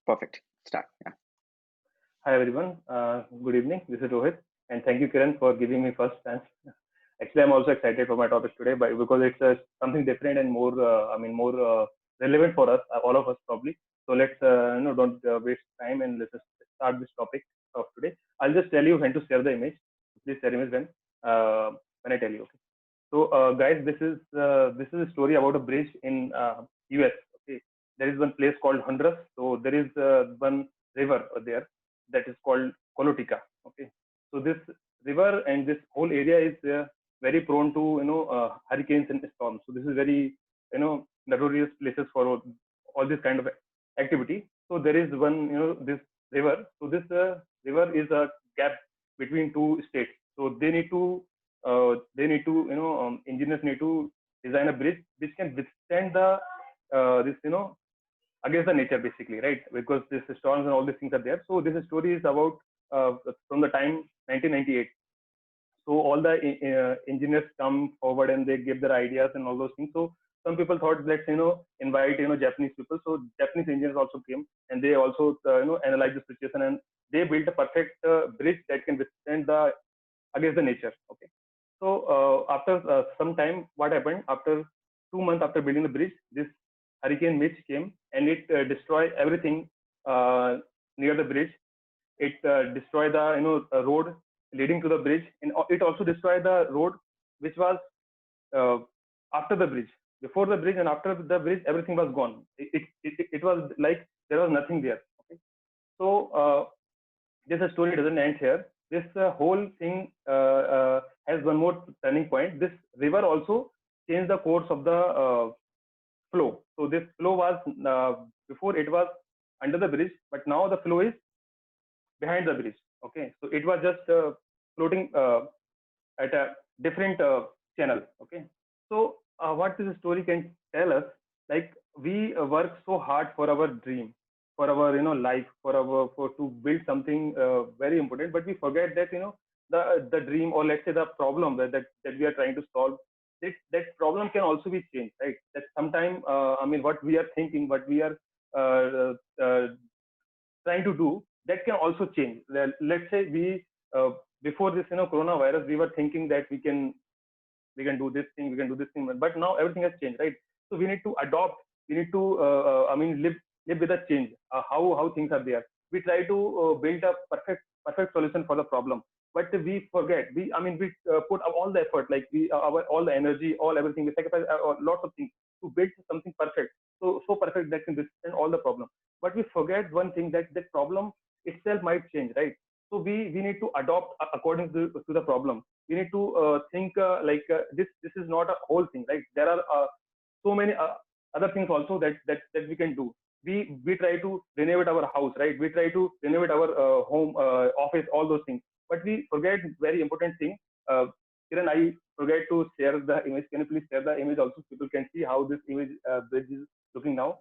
Perfect. Start. Yeah. Hi everyone. Good evening. This is Rohit, and thank you, Kiran, for giving me first chance. Actually, I'm also excited for my topic today, but because it's something different and more, more relevant for us, all of us probably. So let's, don't waste time and let's just start this topic of today. I'll just tell you when to share the image. Please share image when I tell you. Okay. So, guys, this is a story about a bridge in US. Okay, there is one place called Honduras. So there is one river there that is called Colotica. Okay, so this river and this whole area is very prone to hurricanes and storms. So this is very notorious places for all this kind of activity. So there is one this river. So this river is a gap between two states. So they need to engineers need to design a bridge which can withstand the this against the nature basically, right? Because this storms and all these things are there. So this story is about from the time 1998. So all the engineers come forward and they give their ideas and all those things. So some people thought, let's invite Japanese people. So Japanese engineers also came and they also analyzed the situation, and they built a perfect bridge that can withstand the against the nature. Okay. So after some time, what happened? After 2 months after building the bridge, this hurricane Mitch came and it destroyed everything near the bridge. It destroyed the road leading to the bridge, and it also destroyed the road which was uh, after the bridge. Before the bridge and after the bridge, everything was gone. It was like there was nothing there. Okay. So this story doesn't end here. This whole thing has one more turning point. This river also changed the course of the flow. So this flow was before it was under the bridge, but now the flow is behind the bridge. Okay, so it was just floating at a different channel. Okay, so what this story can tell us, like we work so hard for our dream, for our life, for to build something very important, but we forget that the dream, or let's say the problem that we are trying to solve, that problem can also be changed, right? That sometime what we are thinking, what we are uh, uh, trying to do, that can also change. Let's say we before this coronavirus, we were thinking that we can do this thing, we can do this thing, but now everything has changed, right? So we need to adopt, we need to live with the change. How things are there. We try to build a perfect solution for the problem, but we forget. We put all the effort, like we our all the energy, all everything. We sacrifice lots of things to build something perfect, so perfect that can withstand all the problem. But we forget one thing, that the problem itself might change, right? So we need to adopt according to the problem. We need to think this is not a whole thing, right? There are so many other things also that we can do. We try to renovate our house, right? We try to renovate our home, office, all those things, but we forget very important thing. uh, Kiran, I forget to share the image. Can you please share the image also, so people can see how this image bridge is looking now?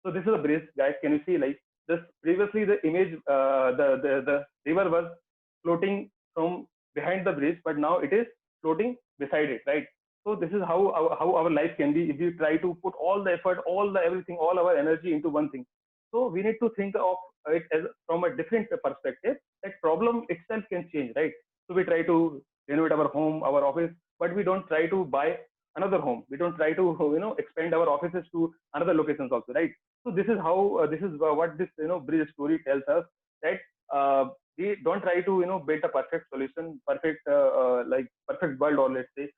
So this is a bridge, guys. Can you see, like, this previously the image, the river was floating from behind the bridge, but now it is floating beside it, right? So this is how our life can be if we try to put all the effort, all the everything, all our energy into one thing. So we need to think of it as from a different perspective. That problem itself can change, right? So we try to renovate our home, our office, but we don't try to buy another home. We don't try to expand our offices to another locations also, right? So this is how this is what this bridge story tells us, that we don't try to build a perfect solution, perfect like perfect world, or let's say,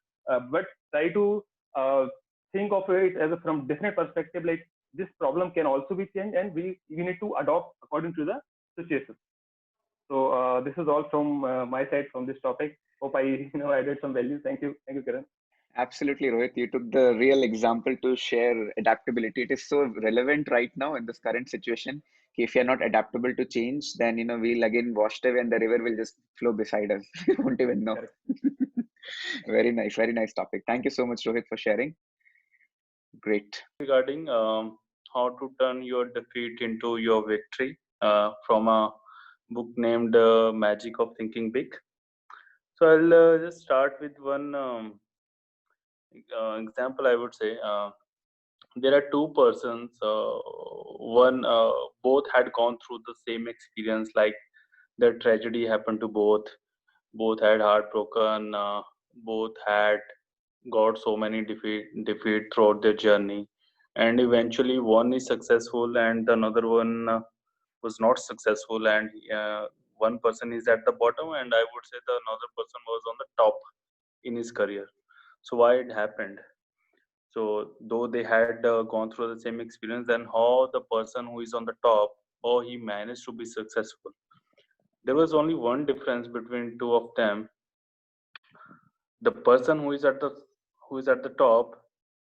but try to uh, think of it as a from different perspective, like this problem can also be changed, and we need to adopt according to the situation. So this is all from my side from this topic. Hope I added some value. Thank you, Kiran. Absolutely, Rohit. You took the real example to share adaptability. It is so relevant right now in this current situation. If you're not adaptable to change, then we'll again washed away and the river will just flow beside us. We won't even know. Correct. Very nice topic. Thank you so much, Rohit, for sharing. Great. Regarding how to turn your defeat into your victory, from a book named Magic of Thinking Big. So I'll just start with one example. I would say there are two persons. One both had gone through the same experience, like the tragedy happened to both had heartbroken, both had got so many defeat throughout their journey, and eventually one is successful and another one was not successful, and one person is at the bottom, and I would say the another person was on the top in his career. So why it happened? So though they had gone through the same experience, then how the person who is on the top, how he managed to be successful? There was only one difference between two of them. The person who is at the top,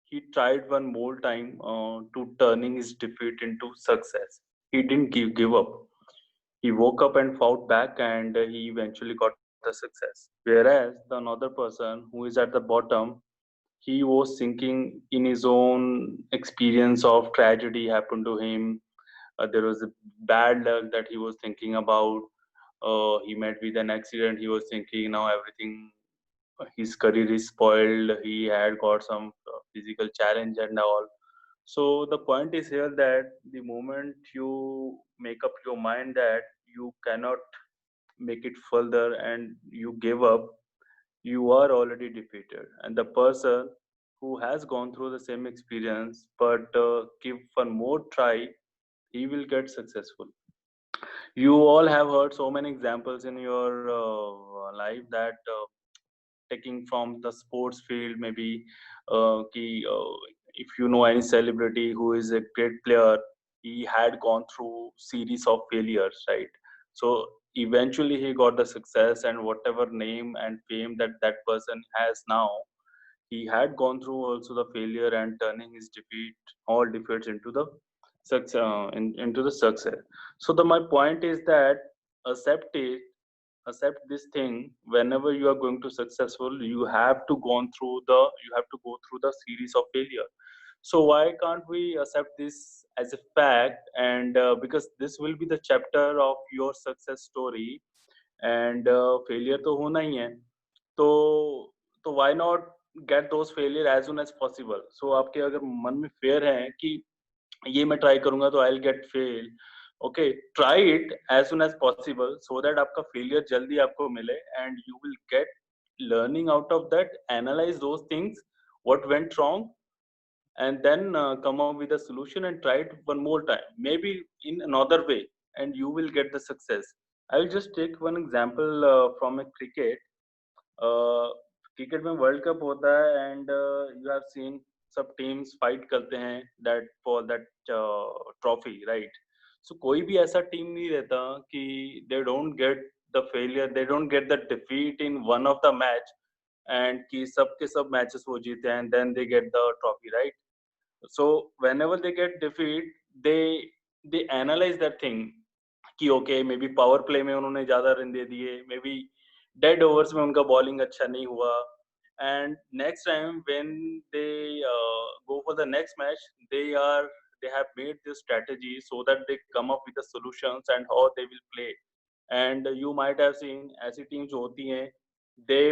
he tried one more time to turning his defeat into success. He didn't give up. He woke up and fought back, and he eventually got the success. Whereas the another person who is at the bottom, he was thinking in his own experience of tragedy happened to him. There was a bad luck that he was thinking about. He met with an accident. He was thinking now everything, his career is spoiled. He had got some physical challenge and all. So the point is here that the moment you make up your mind that you cannot make it further and you give up, you are already defeated. And the person who has gone through the same experience but give one more try, he will get successful. You all have heard so many examples in your life that taking from the sports field, maybe if you know any celebrity who is a great player, he had gone through series of failures, right? So eventually he got the success, and whatever name and fame that that person has now, he had gone through also the failure and turning his defeat, all defeats into the success, into the success. So the my point is that accept it, accept this thing. Whenever you are going to successful, you have to go through the series of failure. So why can't we accept this as a fact? And because this will be the chapter of your success story, and failure तो होना ही है, तो why not get those failure as soon as possible? So आपके अगर मन में fear है कि ये मैं ट्राई करूंगा तो I will get fail, okay, try it as soon as possible so that आपका फेलियर जल्दी आपको मिले, and you will get learning out of that, analyze those things, what went wrong, and then come up with a solution and try it one more time, maybe in another way, and you will get the success. I will just take one example from a cricket. Cricket में world cup होता है, and you have seen सब teams fight करते हैं that for that trophy, right? So कोई भी ऐसा team नहीं रहता कि they don't get the failure, they don't get the defeat in one of the match, and कि सब के सब मैचेस वो जीते हैं, then they get the trophy, right? So whenever they get defeat, they analyze that thing कि okay may be power play में उन्होंने ज्यादा रन दे दिए, मे बी डेड ओवर्स में उनका बॉलिंग अच्छा नहीं हुआ, and next time when they go for the next match, they have made this strategy so that they come up with the solutions and how they will play. And you might have seen ऐसी teams होती हैं, they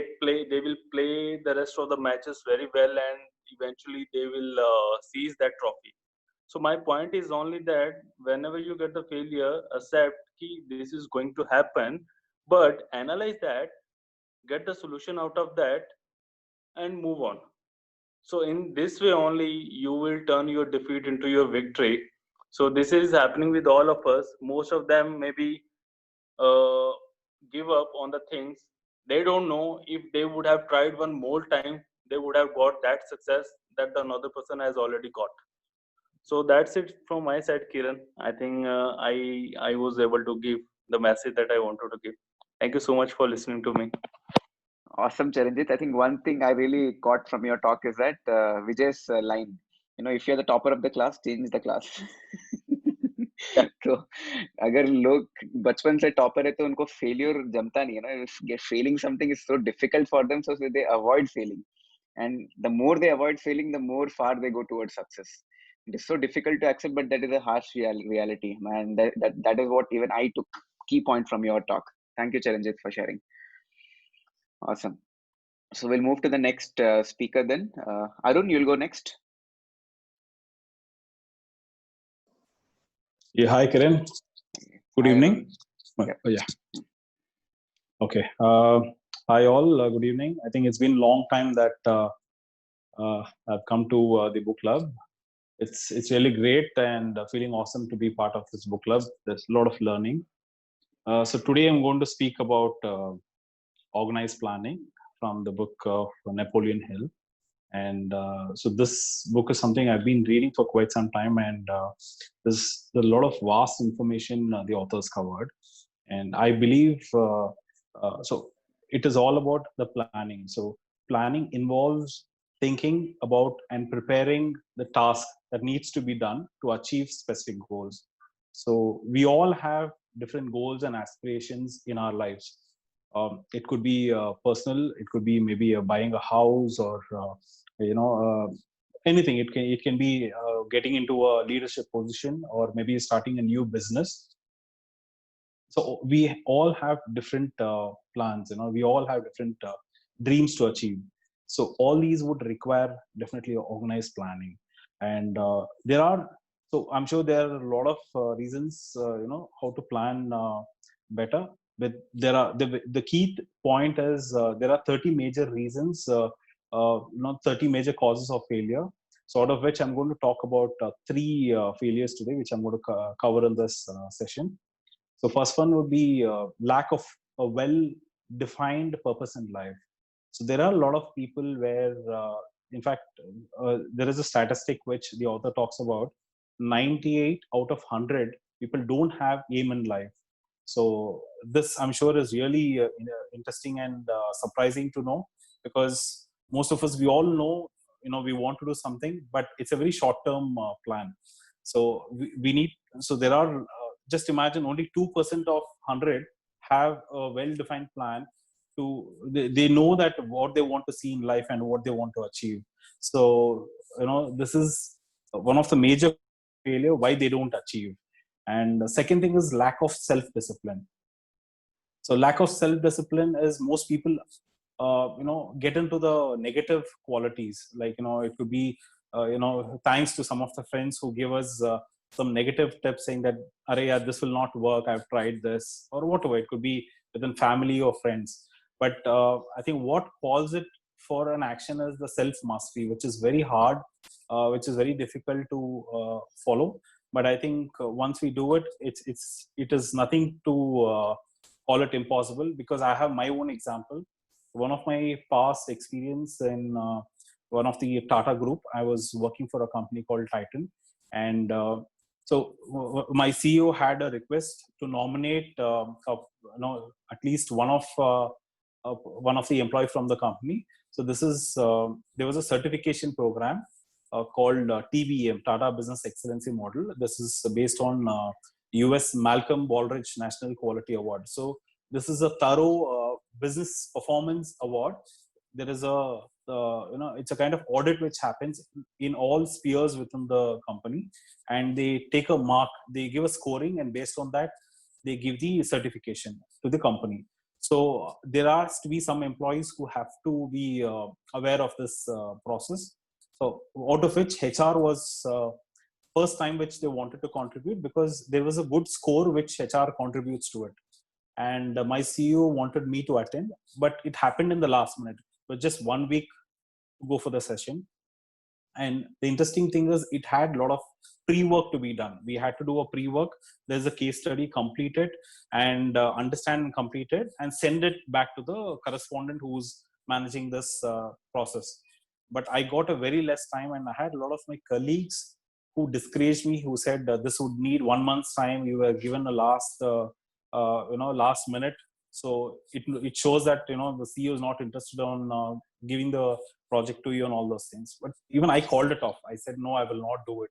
will play the rest of the matches very well, and eventually they will seize that trophy. So my point is only that whenever you get the failure, accept ki this is going to happen, but analyze that, get the solution out of that, and move on. So in this way only you will turn your defeat into your victory. So this is happening with all of us. Most of them maybe uh, give up on the things. They don't know if they would have tried one more time, they would have got that success that the another person has already got. So that's it from my side, Kiran. I think I was able to give the message that I wanted to give. Thank you so much for listening to me. Awesome, Charanjit. I think one thing I really caught from your talk is that Vijay's line, if you're the topper of the class, change the class. तो अगर लोग बचपन से topper है तो उनको failure जमता नहीं है ना. Failing something is so difficult for them, so they avoid failing, and the more they avoid failing, the more far they go towards success. It is so difficult to accept, but that is a harsh reality, man. That is what even I took key point from your talk. Thank you, Charanjit, for sharing. Awesome. So we'll move to the next speaker then. Arun, you'll go next. Yeah, hi Kiran. Good Hi, evening. Arun. Yep. Yeah. Okay. Hi all. Good evening. I think it's been a long time that I've come to the book club. It's really great and feeling awesome to be part of this book club. There's a lot of learning. So today I'm going to speak about organized planning from the book of Napoleon Hill. And so this book is something I've been reading for quite some time, and there's a lot of vast information the authors covered. And I believe so it is all about the planning. So planning involves thinking about and preparing the task that needs to be done to achieve specific goals. So we all have different goals and aspirations in our lives. It could be personal, it could be maybe buying a house, or anything. It can be getting into a leadership position, or maybe starting a new business. So we all have different plans, we all have different dreams to achieve. So all these would require definitely organized planning. And there are, so I'm sure there are a lot of reasons how to plan better. But there are the key point is there are 30 major reasons, 30 major causes of failure. So out of which I'm going to talk about three failures today, which I'm going to cover in this session. So first one would be lack of a well-defined purpose in life. So there are a lot of people where, in fact, there is a statistic which the author talks about. 98 out of 100 people don't have aim in life. So this, I'm sure, is really interesting and surprising to know, because most of us, we all know, we want to do something, but it's a very short-term plan. So we need. So there are. Just imagine only 2% of 100 have a well-defined plan. They know that what they want to see in life and what they want to achieve. So this is one of the major failure why they don't achieve. And the second thing is lack of self-discipline. So lack of self-discipline is most people get into the negative qualities. Like it could be thanks to some of the friends who give us some negative tips, saying that, yeah, this will not work, I've tried this, or whatever. It could be within family or friends. But I think what calls it for an action is the self mastery, which is very hard, which is very difficult to follow. But I think once we do it, it is nothing to call it impossible, because I have my own example. One of my past experience in one of the Tata group, I was working for a company called Titan. And my CEO had a request to nominate at least one of the employee from the company. So this is there was a certification program called TBM, Tata Business Excellency Model. This is based on US Malcolm Baldrige National Quality Award. So this is a thorough business performance award. There is it's a kind of audit which happens in all spheres within the company, and they take a mark, they give a scoring, and based on that, they give the certification to the company. So there has to be some employees who have to be aware of this process. So out of which HR was first time which they wanted to contribute, because there was a good score which HR contributes to it. And my CEO wanted me to attend, but it happened in the last minute. It was just 1 week to go for the session. And the interesting thing is, it had a lot of pre-work to be done. We had to do a pre-work. There's a case study, complete it, and understand and complete it, and send it back to the correspondent who's managing this process. But I got a very less time, and I had a lot of my colleagues who discouraged me, who said this would need 1 month's time. You were given a last minute. So it shows that the CEO is not interested on giving the project to you and all those things. But even I called it off. I said, no, I will not do it.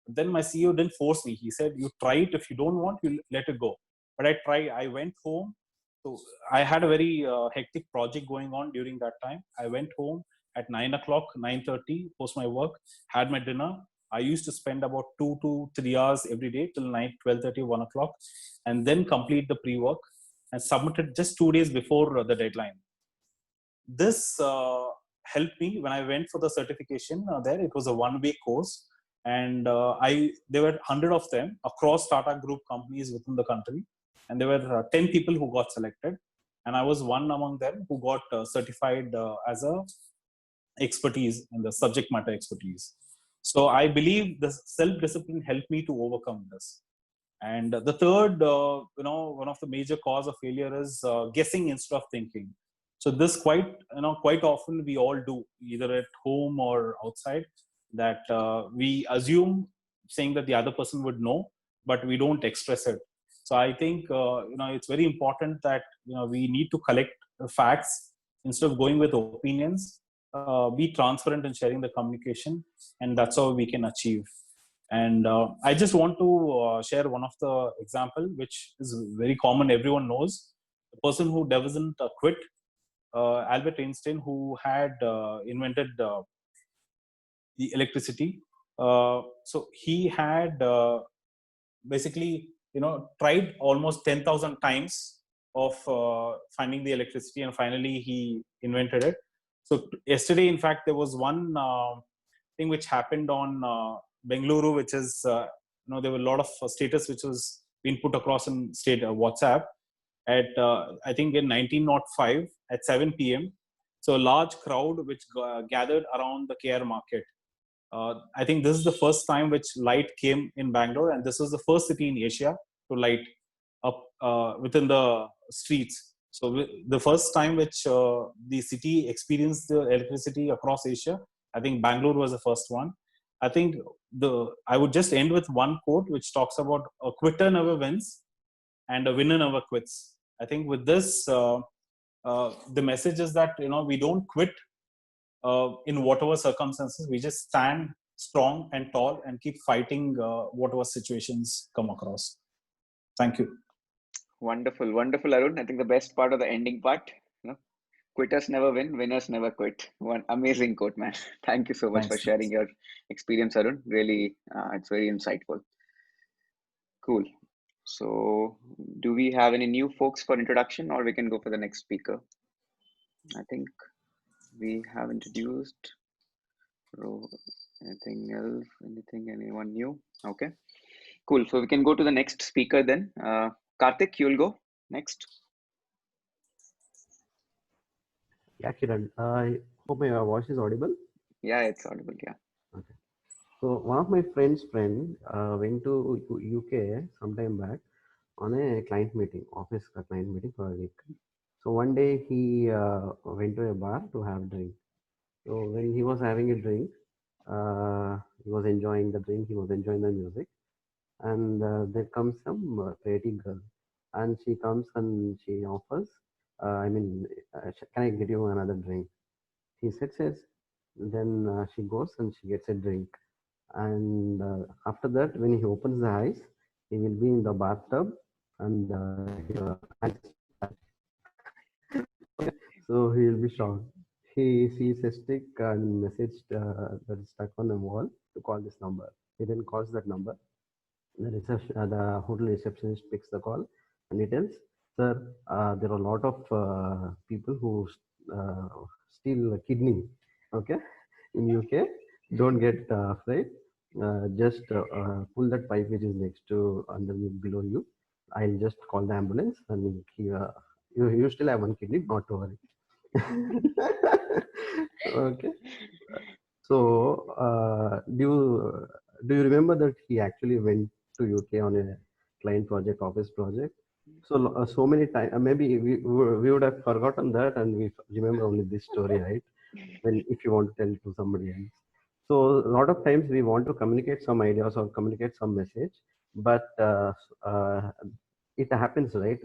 But then my CEO didn't force me. He said, you try it. If you don't want, you let it go. But I tried. I went home. So I had a very hectic project going on during that time. I went home at 9 o'clock, 9:30, post my work, had my dinner. I used to spend about 2 to 3 hours every day till night, 12:30, 1 o'clock, and then complete the pre-work and submitted just 2 days before the deadline. This helped me when I went for the certification there. It was a 1-week course, and there were 100 of them across Tata Group companies within the country, and there were 10 people who got selected, and I was one among them who got certified as a expertise in the subject matter expertise. So I believe the self-discipline helped me to overcome this. And the third, one of the major cause of failure is guessing instead of thinking. So this quite often we all do, either at home or outside, that we assume saying that the other person would know, but we don't express it. So I think it's very important that we need to collect facts instead of going with opinions. Be transparent in sharing the communication, and that's how we can achieve. And I just want to share one of the example, which is very common. Everyone knows the person who doesn't quit, Albert Einstein, who had invented the electricity. So he had basically, tried almost 10,000 times of finding the electricity, and finally he invented it. So yesterday, in fact, there was one thing which happened on Bengaluru, which is, there were a lot of status which was being put across in state WhatsApp at, I think in 1905 at 7 p.m. So a large crowd which gathered around the KR market. I think this is the first time which light came in Bangalore, and this was the first city in Asia to light up within the streets. So the first time which the city experienced the electricity across Asia, I think Bangalore was the first one. I think I would just end with one quote which talks about a quitter never wins and a winner never quits. I think with this, the message is that we don't quit in whatever circumstances. We just stand strong and tall and keep fighting whatever situations come across. Thank you. Wonderful, wonderful, Arun. I think the best part of the ending part, quitters never win, winners never quit. One amazing quote, man. Thank you so much for sharing your experience, Arun. Really, it's very insightful. Cool. So, do we have any new folks for introduction, or we can go for the next speaker? I think we have introduced. Anything else? Anyone new? Okay. Cool. So we can go to the next speaker then. Karthik, you'll go next. Yeah, Kiran. I hope my voice is audible. Yeah, it's audible. Yeah. Okay. So one of my friends' friend went to UK sometime back on a client meeting, office client meeting for a week. So one day he went to a bar to have a drink. So when he was having a drink, he was enjoying the drink. He was enjoying the music, and there comes some pretty girl, and she comes and she offers. Can I get you another drink? He said yes. Then she goes and she gets a drink. And after that, when he opens the eyes, he will be in the bathtub, and so he will be shocked. He sees a stick and message that is stuck on the wall to call this number. He then calls that number. The hotel receptionist picks the call, and he tells, "Sir, there are a lot of people who steal a kidney. Okay, in UK, don't get afraid. Just pull that pipe which is next to below you. I'll just call the ambulance, and you still have one kidney, not to worry." Okay. So do you remember that he actually went to UK on a client project, office project? So many times, maybe we would have forgotten that, and we remember only this story, right? When if you want to tell it to somebody else. So a lot of times we want to communicate some ideas or communicate some message, but it happens, right?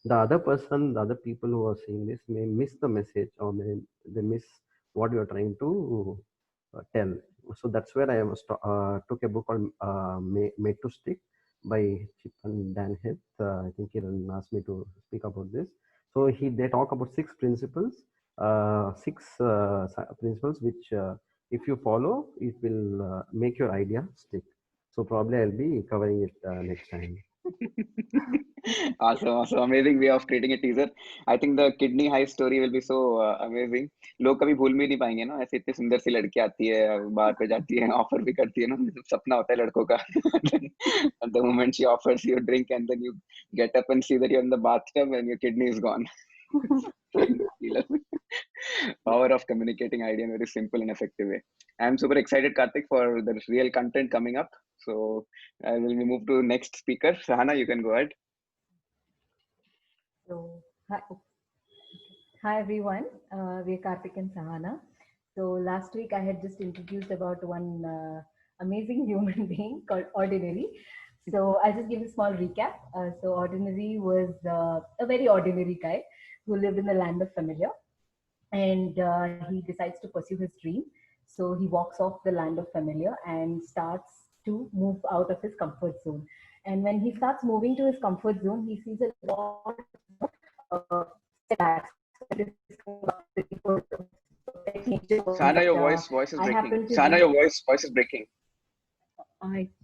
The other person, the other people who are seeing this may miss the message, or they miss what you are trying to tell. So that's where I took a book called Made to Stick by Chip and Dan Heath. I think Kiran asked me to speak about this. So they talk about six principles which if you follow, it will make your idea stick. So probably I'll be covering it next time. Awesome. Amazing way of creating a teaser. I think the kidney high story will be so amazing. लोग कभी भूल भी नहीं पाएंगे ना, ऐसे इतनी सुंदर सी लड़की आती है, बार पे जाती है, ऑफर भी करती है ना, सपना होता है लड़कों का. The moment she offers you a drink and then you get up and see that you're in the bathtub and your kidney is gone. Power of communicating idea in a very simple and effective way. I'm super excited, Karthik, for the real content coming up. So I will move to next speaker. Sahana, you can go ahead. So, hi everyone. We're Karthik and Sahana. So last week I had just introduced about one amazing human being called Ordinary. So I'll just give a small recap. So Ordinary was a very ordinary guy who lived in the land of familiar, and he decides to pursue his dream. So he walks off the land of familiar and starts to move out of his comfort zone. And when he starts moving to his comfort zone, he sees a lot of setbacks. Sana, your voice is breaking. Sana, your voice is breaking.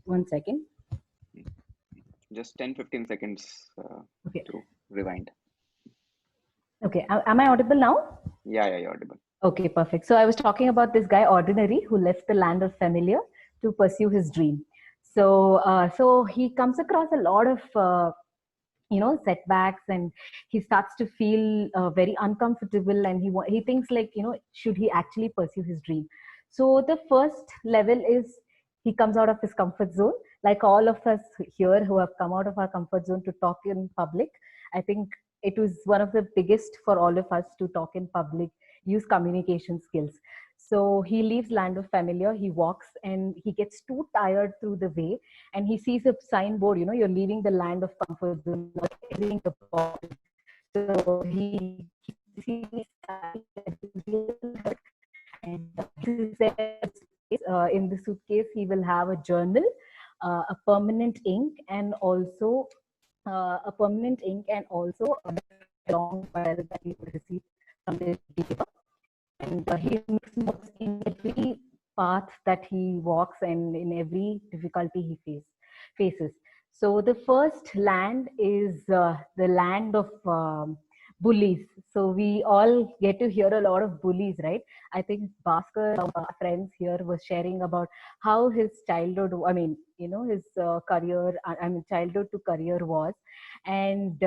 One second. Just 10-15 seconds Okay. to rewind. Okay, am I audible now? Yeah, you're audible. Okay, perfect. So I was talking about this guy, Ordinary, who left the land of familiar to pursue his dream. So he comes across a lot of setbacks, and he starts to feel very uncomfortable, and he thinks like, should he actually pursue his dream? So the first level is he comes out of his comfort zone, like all of us here who have come out of our comfort zone to talk in public. I think it was one of the biggest for all of us to talk in public, use communication skills. So he leaves land of familiar, he walks, and he gets too tired through the way, and he sees a signboard, you're leaving the land of comfort zone, entering the body. So he sees and in the suitcase he will have a journal, a permanent ink, and also a long file that he would receive from the giver. And he makes notes in every path that he walks and in every difficulty he faces. So the first land is the land of bullies. So we all get to hear a lot of bullies, right? I think Bhaskar, our friends here, was sharing about how his childhood, his career, childhood to career was. And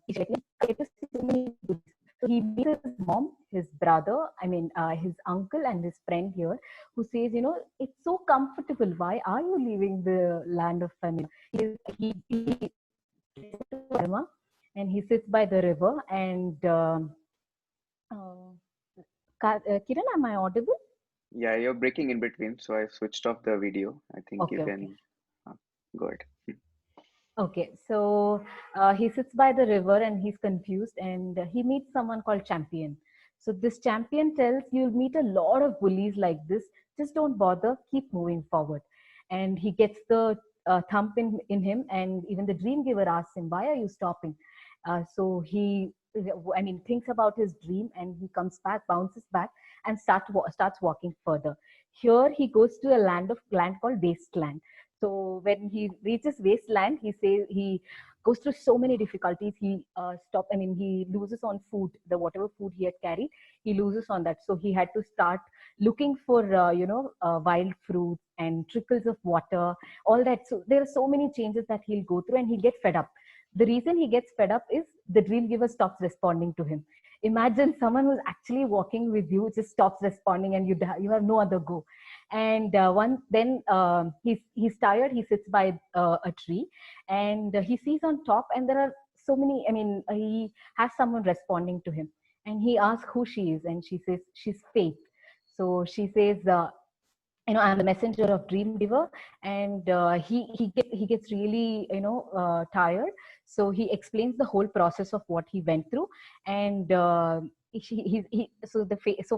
he get to see so many bullies. So he meets his mom, his brother, his uncle and his friend here, who says, it's so comfortable. Why are you leaving the land of family? He and he sits by the river. And Kiran, am I audible? Yeah, you're breaking in between, so I switched off the video. I think Okay, you can go ahead. Okay, so he sits by the river and he's confused, and he meets someone called Champion. So this Champion tells, you'll meet a lot of bullies like this, just don't bother, keep moving forward. And he gets the thump in him, and even the dream giver asks him, why are you stopping? So he thinks about his dream, and he comes back, bounces back, and starts walking further. Here he goes to a land called Wasteland. So when he reaches Wasteland, he goes through so many difficulties. He he loses on food, whatever food he had carried, he loses on that. So he had to start looking for wild fruits and trickles of water, all that. So there are so many changes that he'll go through, and he'll get fed up. The reason he gets fed up is the dream giver stops responding to him. Imagine someone who's actually walking with you just stops responding, and you have no other go. And he's tired. He sits by a tree, and he sees on top, and there are so many. He has someone responding to him, and he asks who she is, and she says she's Faith. So she says, I'm the messenger of dream giver. And he gets really tired. So he explains the whole process of what he went through. And so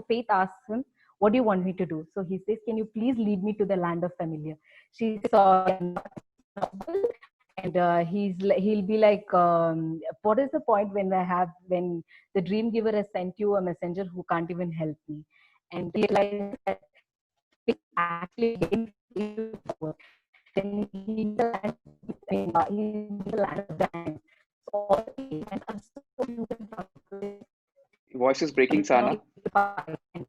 Faith asks him, what do you want me to do? So he says, can you please lead me to the land of familiar? She saw, and he'll be like, what is the point when the dream giver has sent you a messenger who can't even help me? And he realizes that actually getting forward. Then he's the land of the voice is breaking, Sana. And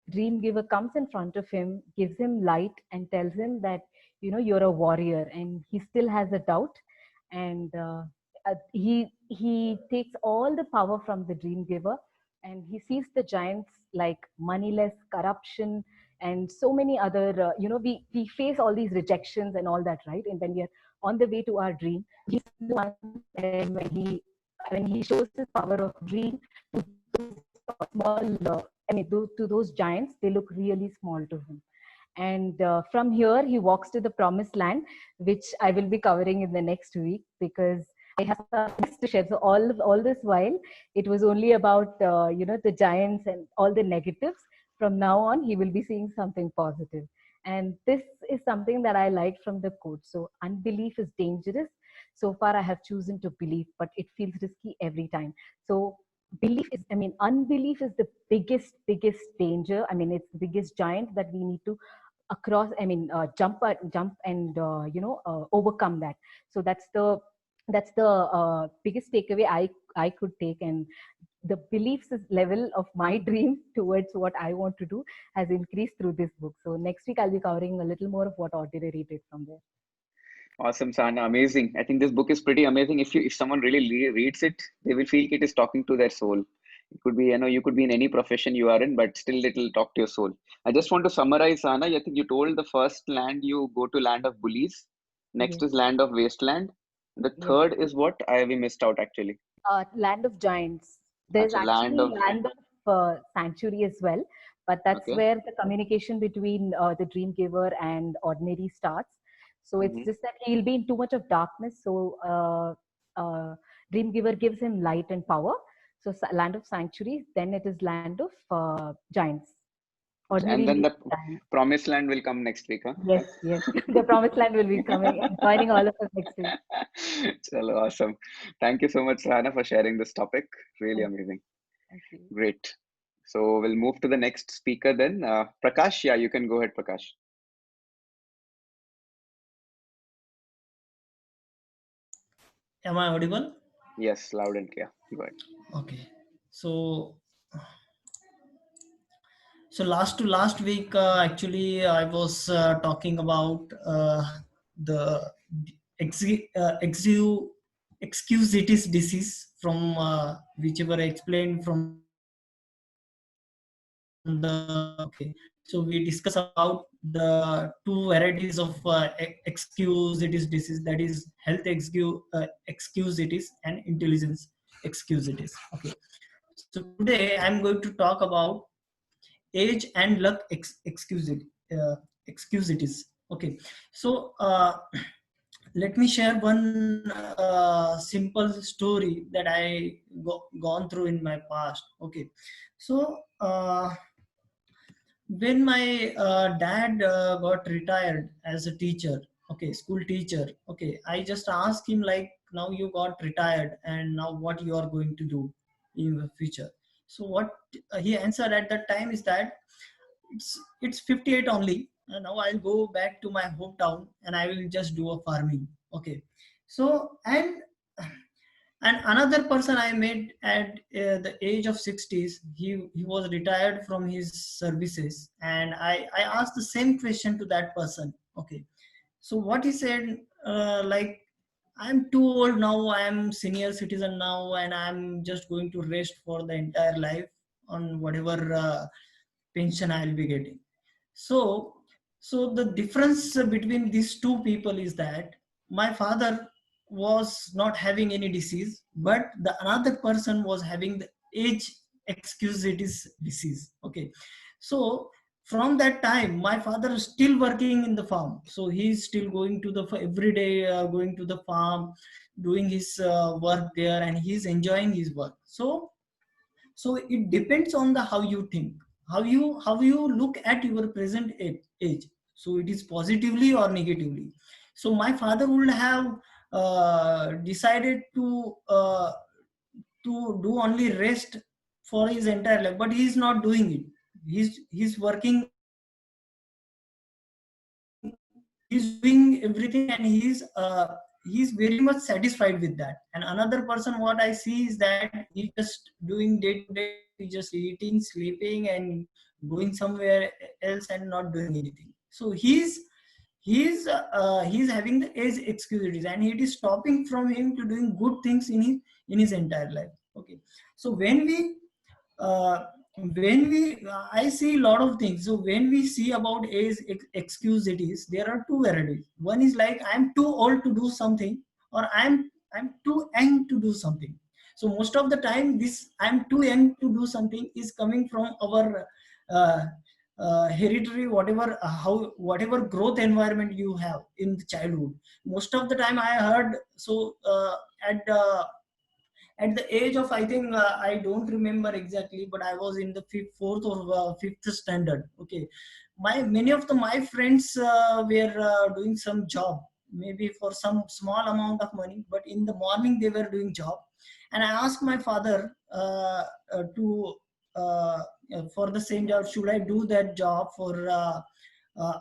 dream giver comes in front of him, gives him light, and tells him that, you know, you're a warrior. And he still has a doubt, and he takes all the power from the dream giver, and he sees the giants like moneyless, corruption, and so many other. We face all these rejections and all that, right? And when we are on the way to our dream, he's the one when he shows his power of dream to small, to those giants, they look really small to him. And from here, he walks to the promised land, which I will be covering in the next week, because I have some things to share. So all this while, it was only about the giants and all the negatives. From now on, he will be seeing something positive. And this is something that I liked from the quote. So unbelief is dangerous. So far, I have chosen to believe, but it feels risky every time. So unbelief is the biggest danger. I mean, it's the biggest giant that we need to jump and overcome that. So that's the biggest takeaway I could take. And the beliefs level of my dream towards what I want to do has increased through this book. So next week I'll be covering a little more of what Ordinary did from there. Awesome, Sana. Amazing. I think this book is pretty amazing. If someone really reads it, they will feel it is talking to their soul. It could be, you could be in any profession you are in, but still it will talk to your soul. I just want to summarize, Sana. I think you told the first land you go to land of bullies. Next Yes. is land of wasteland. The Yes. third is what? We missed out actually. Land of giants. There's Achha, actually land of land of sanctuary as well, but that's okay. where the communication between the dream giver and Ordinary starts. So it's just that he'll be in too much of darkness. So dream giver gives him light and power. So land of sanctuary, then it is land of giants. And then the Giants. promised land will come next week, huh? Yes. The promised land will be coming and joining all of us next week. Chalo, awesome. Thank you so much, Sana, for sharing this topic. Really amazing. Thank you. Great. So we'll move to the next speaker then. Prakash, yeah, you can go ahead, Prakash. Am I audible? Yes, loud and clear. Go ahead. Okay. So last week, actually, I was talking about the excusitis disease from whichever I explained from the. Okay. So we discuss about the two varieties of excusitis disease, that is health excusitis and intelligence excusitis. Okay. So today I'm going to talk about age and luck excusitis. Okay. So let me share one simple story that I gone through in my past. Okay. So when my dad got retired as a teacher, okay, school teacher, okay, I just asked him, like, now you got retired and now what you are going to do in the future. So what he answered at that time is that it's 58 only, and now I'll go back to my hometown and I will just do a farming. Okay. So and another person I met at the age of 60s, he was retired from his services, and I asked the same question to that person. Okay. So what he said, like, I'm too old now, I'm senior citizen now, and I'm just going to rest for the entire life on whatever pension I'll be getting. So the difference between these two people is that my father was not having any disease, but the another person was having the age excusitis disease. Okay. So from that time, my father is still working in the farm. So he's still going to the every day, going to the farm, doing his work there, and he's enjoying his work. So it depends on the how you think, how you look at your present age. So it is positively or negatively. So my father would have decided to do only rest for his entire life, but he is not doing it. He's working, he's doing everything, and he's he's very much satisfied with that. And another person, what I see is that he just doing day to day, he just eating, sleeping, and going somewhere else and not doing anything. So he's having the age excuses, and it is stopping from him to doing good things in his entire life. Okay, so uh, I see a lot of things. So when we see about age excuses, there are two varieties. One is like I'm too old to do something, or I'm too young to do something. So most of the time, this I'm too young to do something is coming from our uh, hereditary, whatever growth environment you have in the childhood. Most of the time, I heard so at at the age of, I think, I don't remember exactly, but I was in the fourth or fifth standard. Okay, many of my friends were doing some job, maybe for some small amount of money, but in the morning they were doing job. And I asked my father to uh, for the same job, should I do that job for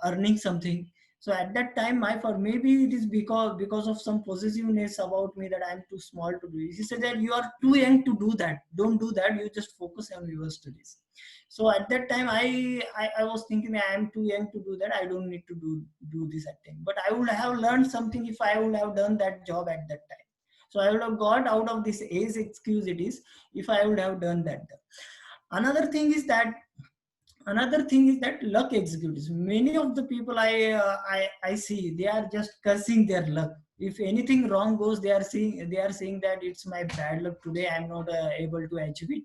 earning something? So at that time, my father, maybe it is because of some possessiveness about me, that I'm too small to do it. He said that you are too young to do that. Don't do that. You just focus on your studies. So at that time, I was thinking I am too young to do that. I don't need to do this at time. But I would have learned something if I would have done that job at that time. So I would have got out of this age excuse it is if I would have done that. Another thing is that luck executives, many of the people I see, they are just cursing their luck. If anything wrong goes, they are saying that it's my bad luck today, I'm not able to achieve it.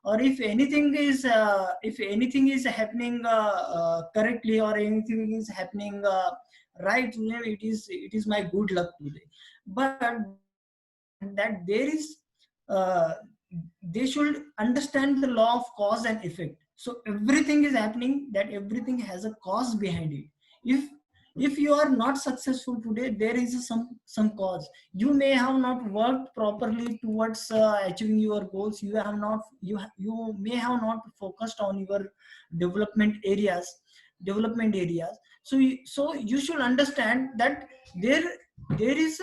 Or if anything is happening correctly, or anything is happening right, it is my good luck today. But they forget that there is they should understand the law of cause and effect. So everything is happening, that everything has a cause behind it. If you are not successful today, there is some cause. You may have not worked properly towards achieving your goals. You may have not focused on your development areas so you should understand that there is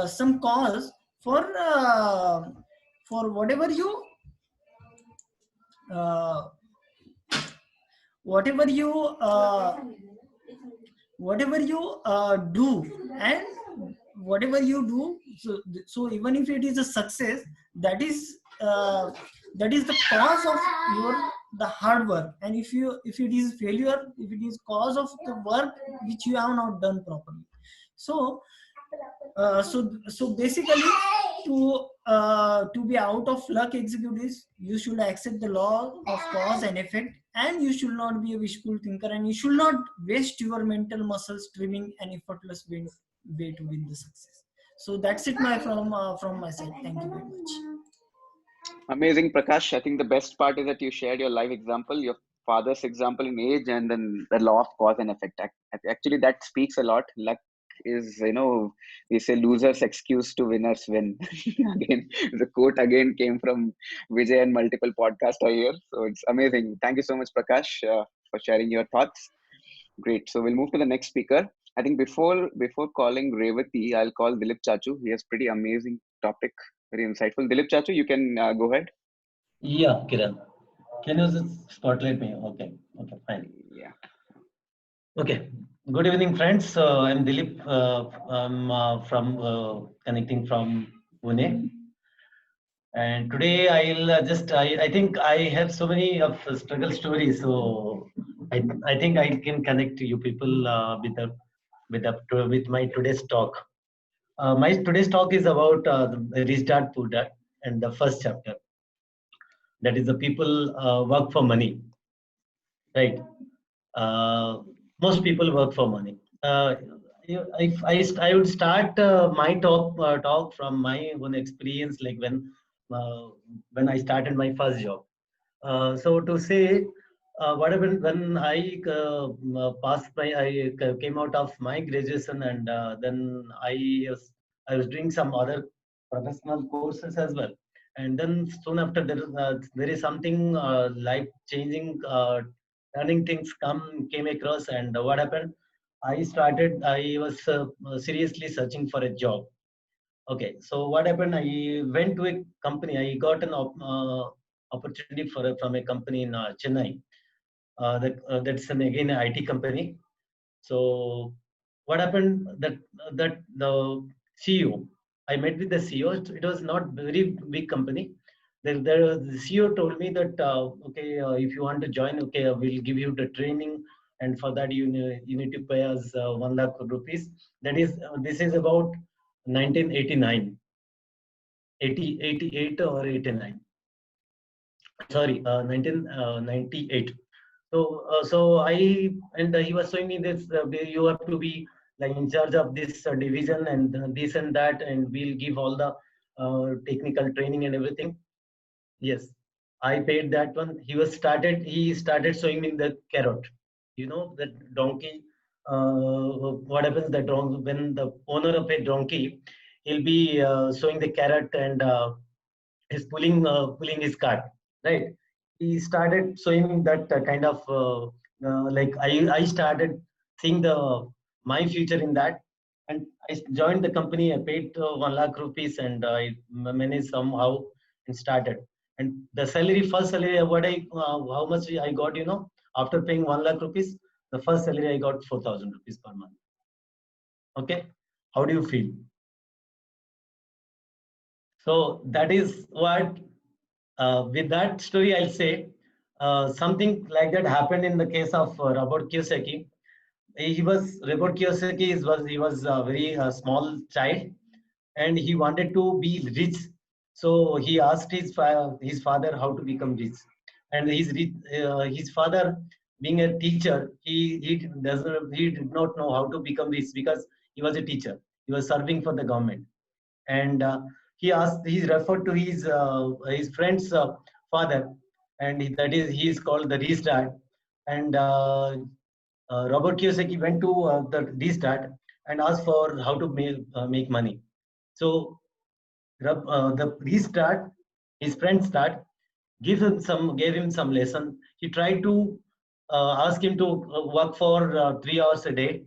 some cause for whatever uh, whatever you uh, whatever you do, and whatever you do. So even if it is a success, that is uh, that is the cause of your the hard work. And if it is failure, if it is cause of the work which you have not done properly. So so basically, to be out of luck executives, you should accept the law of cause and effect, and you should not be a wishful thinker, and you should not waste your mental muscles dreaming an effortless way to win the success. So that's it, from my side. Thank you very much. Amazing, Prakash. I think the best part is that you shared your live example, your father's example in age, and then the law of cause and effect. Actually, that speaks a lot. Luck is, we say losers excuse to winners win. Again, the quote again came from Vijay and multiple podcasts I hear. So it's amazing. Thank you so much, Prakash, for sharing your thoughts. Great. So we'll move to the next speaker. I think before calling Revati, I'll call Dilip Chachu. He has pretty amazing topic, very insightful. Dilip Chachu, you can go ahead. Yeah, Kiran. Can you just spotlight me? Okay, fine. Yeah. Okay. Good evening, friends. I'm Dilip. I'm from connecting from Pune. And today I think I have so many of struggle stories. So I think I can connect to you people with my today's talk. My today's talk is about the restart product and the first chapter. That is the people work for money, right? Most people work for money. If I would start my talk from my own experience, like when I started my first job. So to say, what happened when I came out of my graduation, and then I was doing some other professional courses as well. And then soon after, there is something life changing, turning things came across. And what happened? I was seriously searching for a job. Okay, so what happened? I went to a company. I got an opportunity from a company in Chennai. That's again an IT company. So what happened? That the CEO, I met with the CEO. It was not very big company. The CEO told me that okay, if you want to join, okay, we'll give you the training, and for that you need to pay us 1 lakh rupees. That is this is about 1989, 88 or 89. Sorry, 1998. So he was showing me this. You have to be like in charge of this division and this and that, and we'll give all the technical training and everything. Yes, I paid that one. He started showing me the carrot. You know that donkey. What happens that when the owner of a donkey, he'll be showing the carrot and he's pulling his cart, right? He started showing that kind of like I started seeing the my future in that, and I joined the company. I paid 1 lakh rupees and I managed somehow and started. And the salary, first salary, how much I got, after paying 1 lakh rupees, the first salary I got 4,000 rupees per month. Okay, how do you feel? So that is what. With that story, I'll say something like that happened in the case of Robert Kiyosaki. Robert Kiyosaki was a very small child, and he wanted to be rich. So he asked his father how to become rich, and his father, being a teacher, he did not know how to become rich because he was a teacher. He was serving for the government, and he referred to his friend's father, and he is called the Rich Dad. And Robert Kiyosaki went to the Rich Dad and asked for how to make money. So the Rich Dad, his friend's dad, gave him some lesson. He tried to ask him to work for 3 hours a day,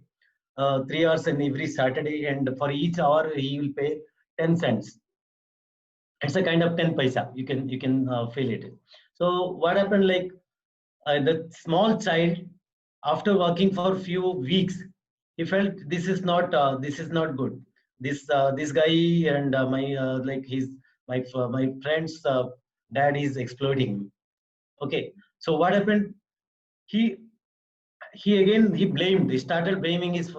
3 hours in every Saturday, and for each hour he will pay 10 cents. It's a kind of 10 paisa. You can feel it. So what happened? Like the small child, after working for a few weeks, he felt this is not good. This guy and my like his my friend's dad is exploiting me. Okay. So what happened? He he started blaming his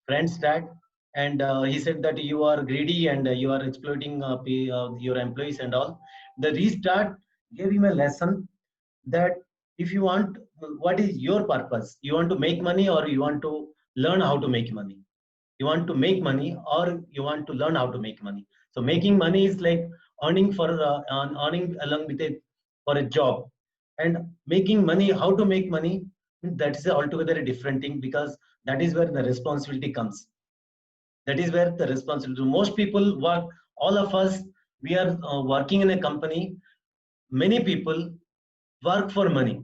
friend's dad, and he said that you are greedy and you are exploiting your employees and all. The Rich Dad gave him a lesson that if you want, what is your purpose? You want to make money or you want to learn how to make money? You want to make money or you want to learn how to make money? So making money is like earning along with it for a job, and making money, how to make money, that is altogether a different thing, because that is where the responsibility comes. That is where the responsibility. Most people work. All of us, we are working in a company. Many people work for money.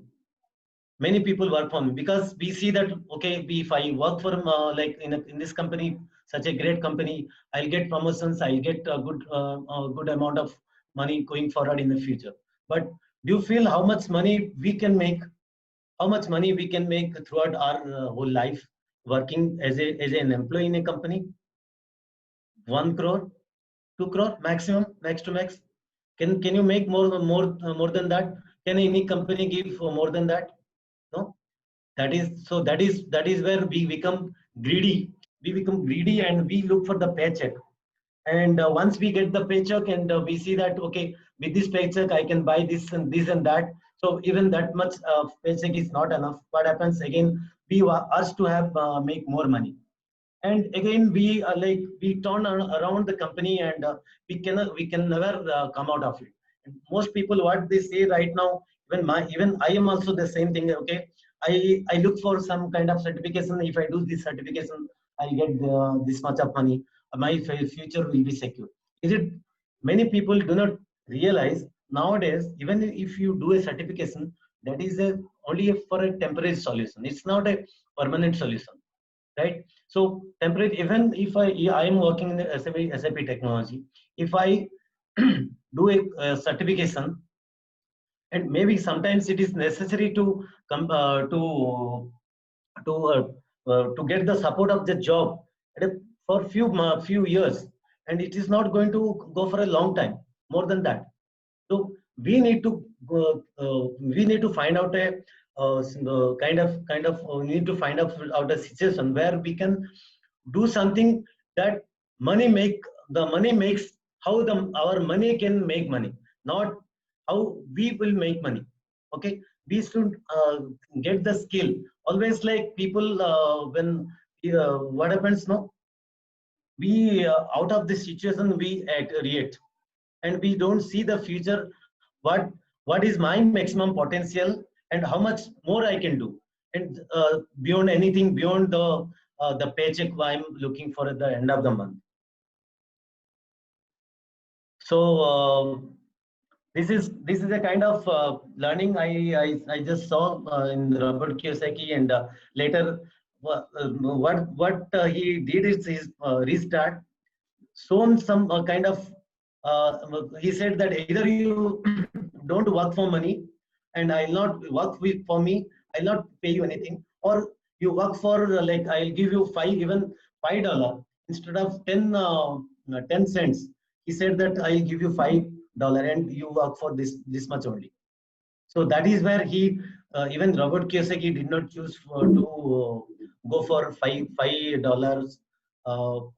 Many people work for me because we see that, okay, if I work for like in this company, such a great company, I'll get promotions, I'll get a good amount of money going forward in the future. But do you feel how much money we can make? How much money we can make throughout our whole life working as an employee in a company? 1 crore, 2 crore maximum, max to max. Can you make more than that? Can any company give more than that? No. That is where we become greedy. We become greedy and we look for the paycheck. And once we get the paycheck and we see that, okay, with this paycheck I can buy this and that. So even that much paycheck is not enough. What happens again? We are asked to have make more money, and again we turn around the company, and we can never come out of it. And most people, what they say right now, even I am also the same thing. Okay, I look for some kind of certification. If I do this certification, I get this much of money. My future will be secure. Is it? Many people do not realize nowadays. Even if you do a certification, that is a only for a temporary solution. It's not a permanent solution, right? So temporary, even if I am working in the SAP technology, if I do a certification, and maybe sometimes it is necessary to come to get the support of the job for few years, and it is not going to go for a long time, more than that. So we need to find out a we need to find out a situation where we can do something that money makes, how our money can make money, not how we will make money. Okay, we should get the skill. Always like people when what happens, no, we out of this situation we react, and we don't see the future, what is my maximum potential and how much more I can do, and beyond anything, beyond the paycheck I'm looking for at the end of the month. So this is a kind of learning I just saw in Robert Kiyosaki, and later what he did is restart, shown some kind of he said that either you don't work for money and I'll not work for me, I'll not pay you anything, or you work for like I'll give you even $5 instead of 10 cents. He said that I'll give you $5 and you work for this much only. So that is where he even Robert Kiyosaki did not choose to go for $5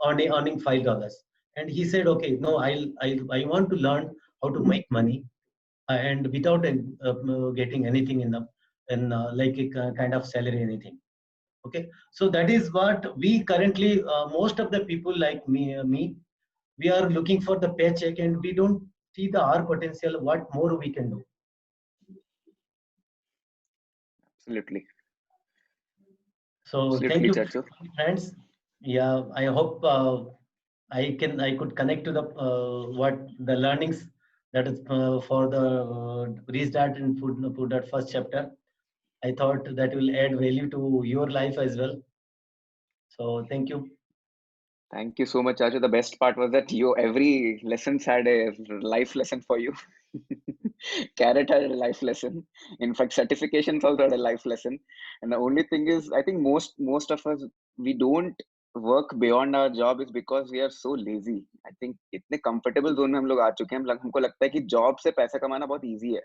earning $5, and he said, okay, no, I want to learn how to make money, and without getting anything in like a kind of salary, anything. Okay, so that is what we currently most of the people like me, we are looking for the paycheck, and we don't see our potential, what more we can do. Absolutely. So Absolutely, thank you, Chachu. friends. Yeah, I hope I could connect to the what the learnings that is for the restart and put that first chapter. I thought that will add value to your life as well. So thank you. Thank you so much, Chachu. The best part was that every lessons had a life lesson for you. Carrot had a life lesson. In fact, certifications also had a life lesson. And the only thing is, I think most of us, we don't work beyond our job is because we are so lazy. I think इतने comfortable zone में हम लोग आ चुके हैं, हमको लगता है कि जॉब से पैसा कमाना बहुत easy है.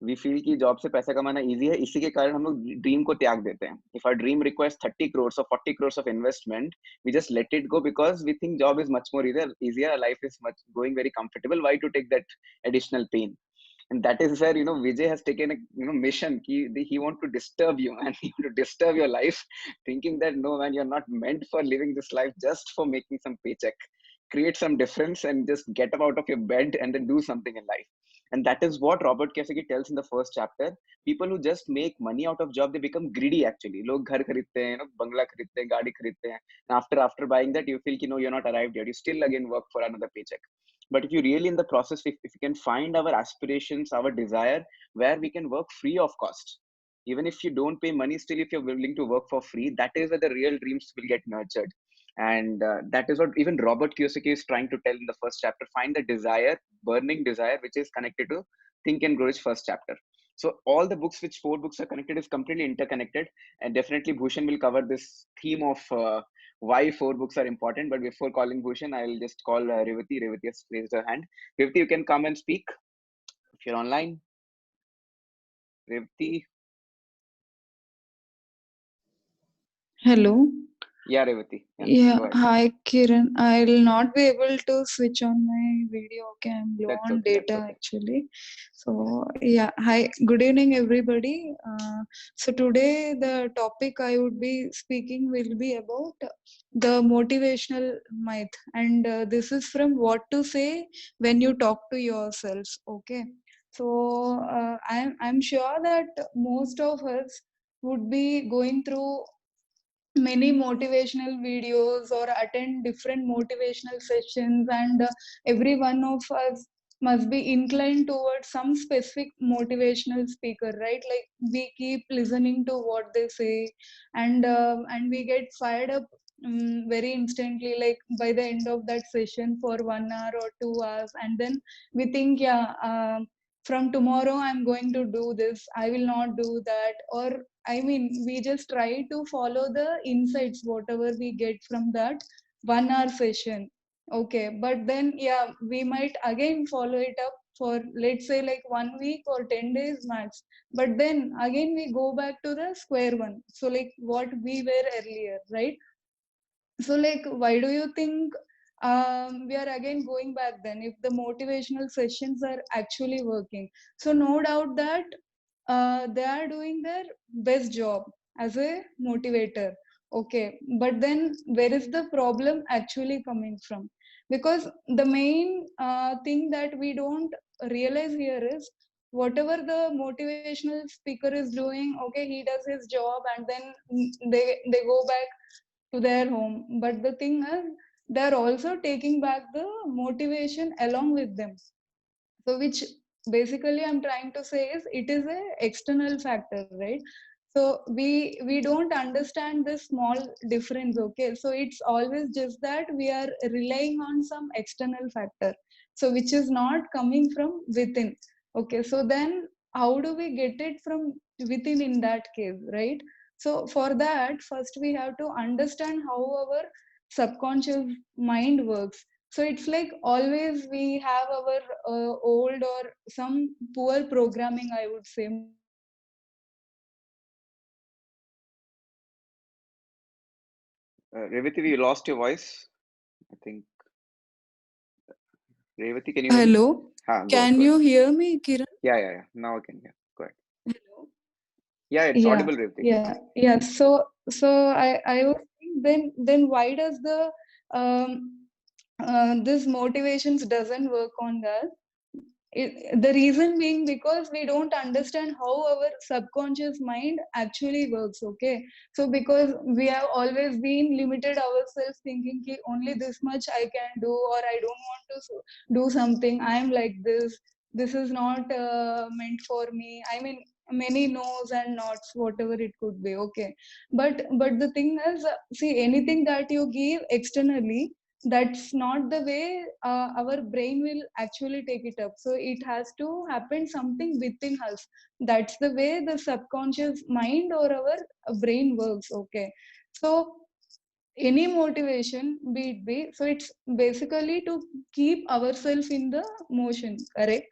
वी फील कि जॉब से पैसा कमाना इजी है, इसी के कारण हम लोग ड्रीम को त्याग देते हैं. If our dream requires 30 crores or 40 crores of investment, we just let it go because we think job is much more easier, life is much going very comfortable. Why to take that additional pain? And that is where Vijay has taken a mission. He want to disturb you, and he want to disturb your life, thinking that no man, you're not meant for living this life just for making some paycheck. Create some difference and just get up out of your bed and then do something in life. And that is what Robert Kiyosaki tells in the first chapter. People who just make money out of job, they become greedy actually. Log ghar kharidte hain, bangla kharidte hain, gaadi kharidte hain. And after buying that, you feel कि no, you're not arrived yet. You still again work for another paycheck. But if you really in the process, if you can find our aspirations, our desire, where we can work free of cost, even if you don't pay money, still if you're willing to work for free, that is where the real dreams will get nurtured. And that is what even Robert Kiyosaki is trying to tell in the first chapter. Find the desire, burning desire, which is connected to Think and Grow Rich first chapter. So all the books, which 4 books are connected, is completely interconnected. And definitely Bhushan will cover this theme of why 4 books are important. But before calling Bhushan, I'll just call Revati. Revati has raised her hand. Revati, you can come and speak if you're online. Revati. Hello. Yeah, Revati. Yeah, go ahead. hi Kiran. I'll not be able to switch on my video. Okay, I'm low That's on okay, that's data okay. actually. So yeah, hi, good evening everybody. So today the topic I would be speaking will be about the motivational myth, and this is from What to Say When You Talk to Yourself. Okay, so I'm sure that most of us would be going through many motivational videos or attend different motivational sessions, and every one of us must be inclined towards some specific motivational speaker, right? Like we keep listening to what they say, and we get fired up very instantly, like by the end of that session for 1 hour or 2 hours, and then we think, yeah, from tomorrow I'm going to do this, I will not do that. Or I mean, we just try to follow the insights, whatever we get from that 1 hour session. Okay, but then, yeah, we might again follow it up for, let's say, like 1 week or 10 days max. But then again, we go back to the square one. So, like what we were earlier, right? So, like, why do you think we are again going back then if the motivational sessions are actually working? So, no doubt that they are doing their best job as a motivator. Okay, but then where is the problem actually coming from? Because the main thing that we don't realize here is whatever the motivational speaker is doing, okay, he does his job, and then they go back to their home. But the thing is, they're also taking back the motivation along with them. So which basically I'm trying to say is it is a external factor, right? So we don't understand this small difference. Okay, so it's always just that we are relying on some external factor, so which is not coming from within. Okay, so then how do we get it from within in that case, right? So for that, first we have to understand how our subconscious mind works. So it's like always we have our old or some poor programming, I would say, Revati, we lost your voice. I think. Revati, can you hear me? Hello, Ha, go ahead, can go ahead. you hear me, Kiran? Yeah. Now I can hear. Go ahead. Hello. Yeah, it's Yeah, audible, Revati. yeah. So I was saying, then why does the this motivations doesn't work on that? The reason being because we don't understand how our subconscious mind actually works. Okay, so because we have always been limited ourselves thinking ki only this much I can do, or I don't want to do something, I am like this is not meant for me. I mean, many no's and nots, whatever it could be. Okay, but the thing is, see, anything that you give externally, that's not the way our brain will actually take it up. So it has to happen something within us. That's the way the subconscious mind or our brain works. Okay, so any motivation, be it be, so it's basically to keep ourselves in the motion, correct?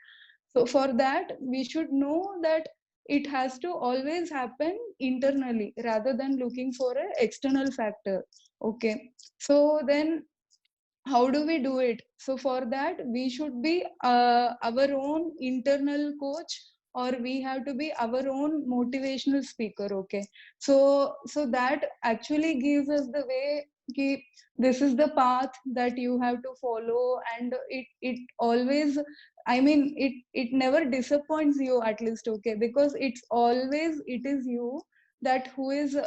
So for that, we should know that it has to always happen internally rather than looking for an external factor. Okay, so then how do we do it? So for that, we should be our own internal coach, or we have to be our own motivational speaker. Okay, so that actually gives us the way ki, this is the path that you have to follow, and it always, I mean, it never disappoints you, at least. Okay, because it's always, it is you that who is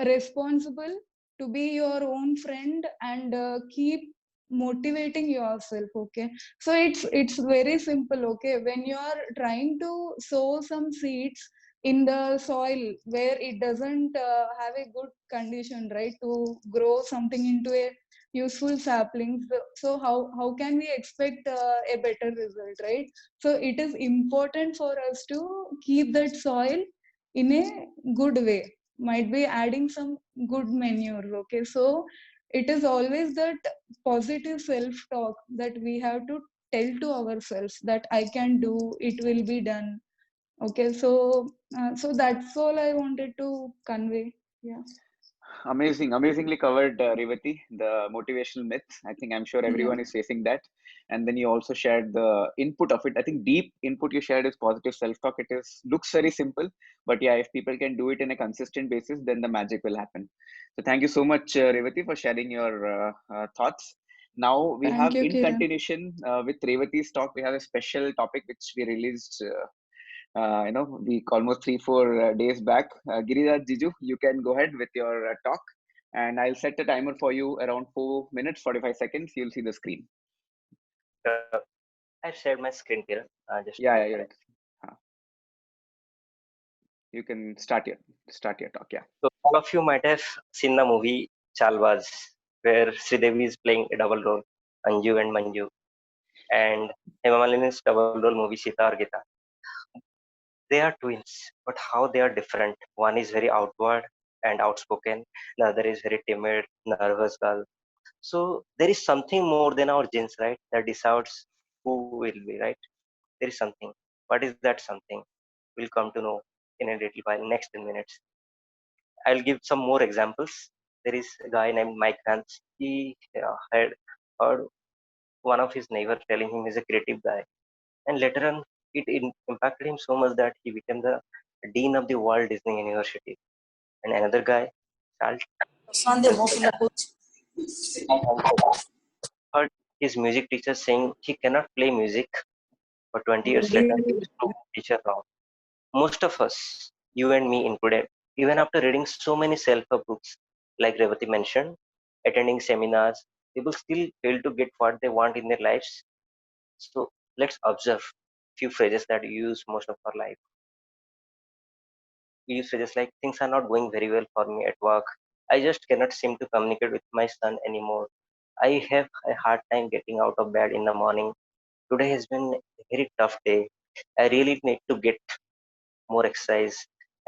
responsible to be your own friend, and keep motivating yourself. Okay, so it's very simple. Okay, when you are trying to sow some seeds in the soil where it doesn't have a good condition, right, to grow something into a useful saplings, so how can we expect a better result, right? So it is important for us to keep that soil in a good way, might be adding some good manure. Okay, so it is always that positive self talk that we have to tell to ourselves that I can do, it will be done. Okay, so that's all I wanted to convey. Yeah. Amazingly covered, Revati, the motivational myth. I think I'm sure Yeah. everyone is facing that. And then you also shared the input of it. I think deep input you shared is positive self-talk. It is looks very simple, but yeah, if people can do it in a consistent basis, then the magic will happen. So thank you so much, Revati, for sharing your thoughts. Now we Thank have, you, in Kiran. continuation with Revati's talk, we have a special topic which we released. Week almost 3-4 days back. Giriraj Jiju, you can go ahead with your talk, and I'll set the timer for you around 4 minutes 45 seconds. You'll see the screen. Yeah. I shared my screen here. Just Yeah, to yeah, connect. you can start your talk. Yeah. So all of you might have seen the movie Chalbaz, where Sridevi is playing a double role, Anju and Manju, and Hema Malini's double role movie Sita or Gita. They are twins, but how they are different. One is very outward and outspoken, the other is very timid, nervous girl. So there is something more than our genes, right? That decides who will be, right? There is something. What is that something? We'll come to know in a little while, next 10 minutes. I'll give some more examples. There is a guy named Mike Nance. He had heard one of his neighbor telling him he's a creative guy. And later on, it impacted him so much that he became the dean of the Walt Disney University. And another guy, Charles, heard his music teacher saying he cannot play music, but 20 years later, he was proved teacher wrong. Most of us, you and me included, even after reading so many self-help books, like Revati mentioned, attending seminars, people still fail to get what they want in their lives. So let's observe few phrases that we use most of our life. We use phrases like things are not going very well for me at work. I just cannot seem to communicate with my son anymore. I have a hard time getting out of bed in the morning. Today has been a very tough day. I really need to get more exercise.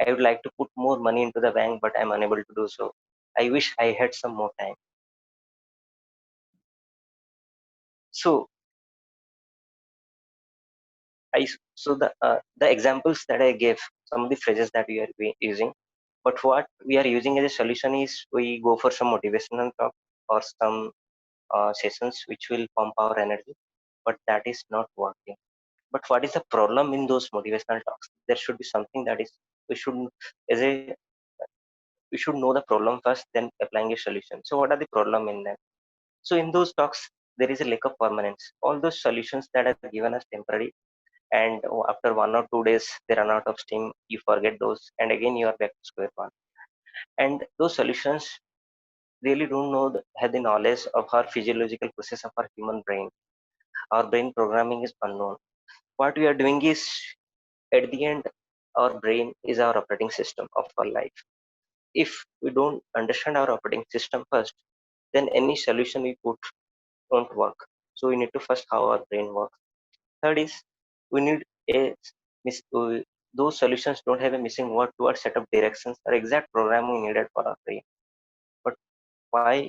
I would like to put more money into the bank, but I'm unable to do so. I wish I had some more time. So the examples that I gave, some of the phrases that we are using, but what we are using as a solution is we go for some motivational talk or some sessions which will pump our energy, but that is not working. But what is the problem in those motivational talks? There should be something that is we should as a we should know the problem first, then applying a solution. So what are the problem in them? So in those talks, there is a lack of permanence. All those solutions that are given as temporary, and after 1 or 2 days, they run out of steam. You forget those, and again you are back to square one. And those solutions really don't know have the knowledge of our physiological process of our human brain. Our brain programming is unknown. What we are doing is, at the end, our brain is our operating system of our life. If we don't understand our operating system first, then any solution we put won't work. So we need to first how our brain works. Third is we need a those solutions don't have a missing word towards set of directions or exact programming needed for our brain. But why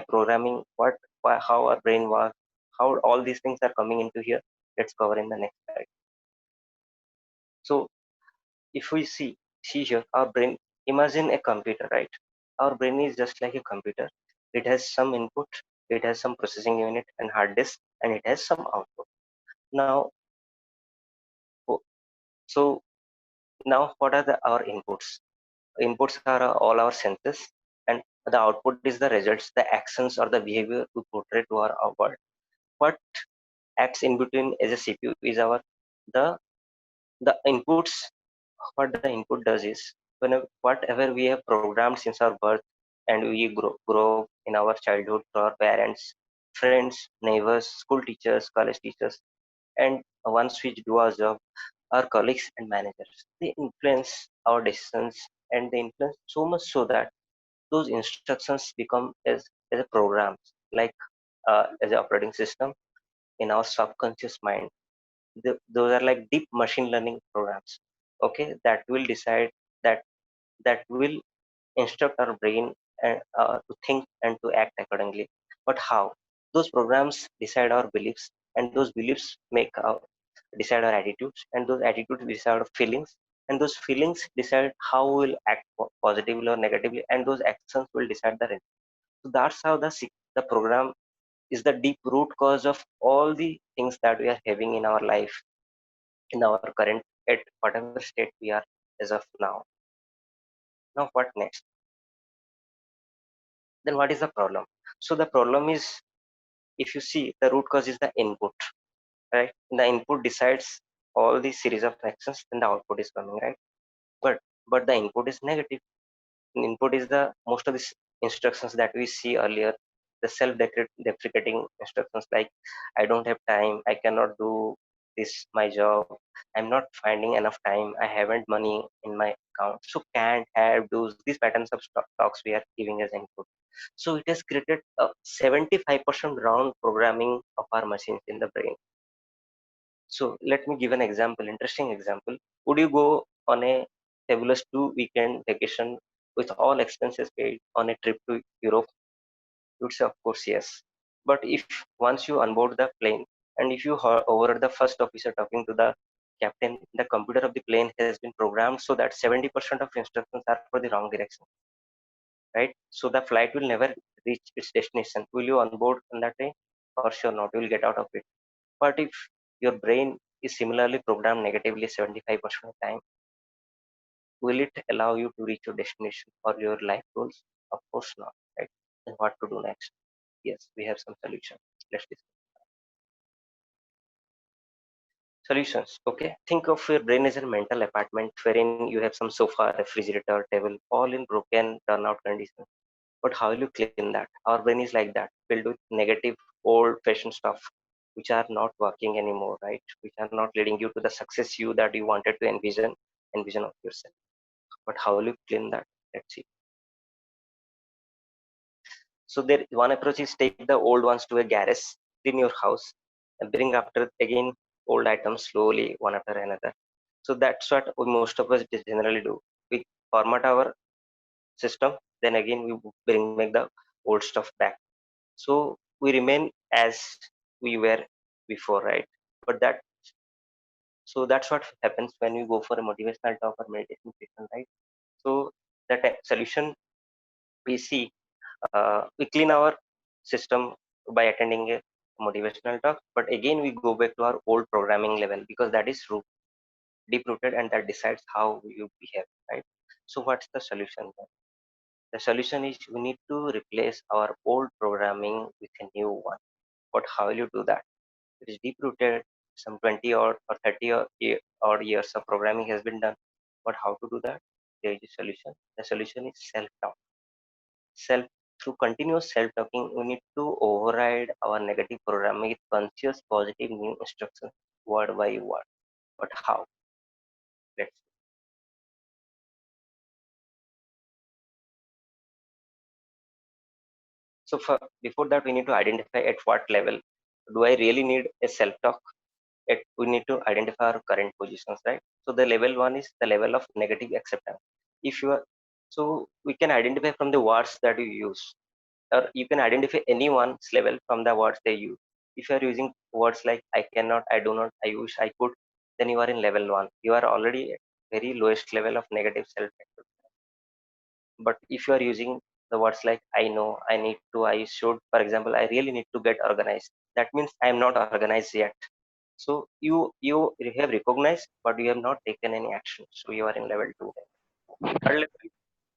programming? How our brain works? How all these things are coming into here? Let's cover in the next slide. So if we see here our brain, imagine a computer, right? Our brain is just like a computer. It has some input, it has some processing unit and hard disk, and it has some output. Now so now what are our inputs are all our senses, and the output is the results, the actions or the behavior we portray to our world. What acts in between as a CPU is our the inputs. What the input does is, whatever we have programmed since our birth, and we grow in our childhood through our parents, friends, neighbors, school teachers, college teachers, and once we do our job, our colleagues and managers, they influence our decisions, and they influence so much so that those instructions become as a programs, like as an operating system in our subconscious mind. Those are like deep machine learning programs, okay, that will decide that that will instruct our brain and to think and to act accordingly. But how? Those programs decide our beliefs, and those beliefs decide our attitudes, and those attitudes decide our feelings, and those feelings decide how we will act positively or negatively, and those actions will decide the result. So that's how the program is the deep root cause of all the things that we are having in our life, in our current, at whatever state we are as of now. Now what next? Then what is the problem? So the problem is, if you see, the root cause is the input, right? The input decides all the series of actions, and the output is coming, right? But the input is negative. Input is the most of these instructions that we see earlier, the self-deprecating instructions like, I don't have time, I cannot do this, my job, I'm not finding enough time, I haven't money in my account. So can't, have, do's, these patterns of talks we are giving as input. So it has created a 75% round programming of our machines in the brain. So let me give an example, interesting example. Would you go on a fabulous 2-weekend vacation with all expenses paid on a trip to Europe? You would say, of course, yes. But if once you onboard the plane and if you overheard the first officer talking to the captain, the computer of the plane has been programmed so that 70% of instructions are for the wrong direction, right? So the flight will never reach its destination. Will you onboard on that day? For sure not. You will get out of it. But if your brain is similarly programmed negatively 75% of the time, will it allow you to reach your destination or your life goals? Of course not, right? And what to do next? Yes, we have some solutions. Let's discuss. Solutions. Okay. Think of your brain as a mental apartment wherein you have some sofa, refrigerator, table, all in broken turnout condition. But how will you clean that? Our brain is like that, filled with negative, old-fashioned stuff, which are not working anymore, right? Which are not leading you to the success you that you wanted to envision of yourself. But how will you clean that? Let's see. So there, one approach is take the old ones to a garage, clean your house, and bring after again old items slowly one after another. So that's what most of us generally do. We format our system, then again we make the old stuff back. So we remain as we were before, right? But that's what happens when you go for a motivational talk or meditation session, right? So that solution we see, we clean our system by attending a motivational talk, but again we go back to our old programming level because that is deep rooted and that decides how you behave, right? So what's the solution then? The solution is we need to replace our old programming with a new one. But how will you do that? It is deep rooted. Some 20 or 30 odd years of programming has been done. But how to do that? There is a solution. The solution is self-talk. Self Through continuous self-talking, we need to override our negative programming with conscious positive new instructions word by word. But how? Let's see. So before that, we need to identify at what level do I really need a self-talk. We need to identify our current positions, right? So the level one is the level of negative acceptance. If you are, so we can identify from the words that you use, or you can identify anyone's level from the words they use. If you are using words like I cannot, I do not, I wish, I could, then you are in level one. You are already at very lowest level of negative self-acceptance. But if you are using the words like I know, I need to, I should, for example, I really need to get organized, that means I am not organized yet. So you have recognized, but you have not taken any action. So you are in level two. Third level,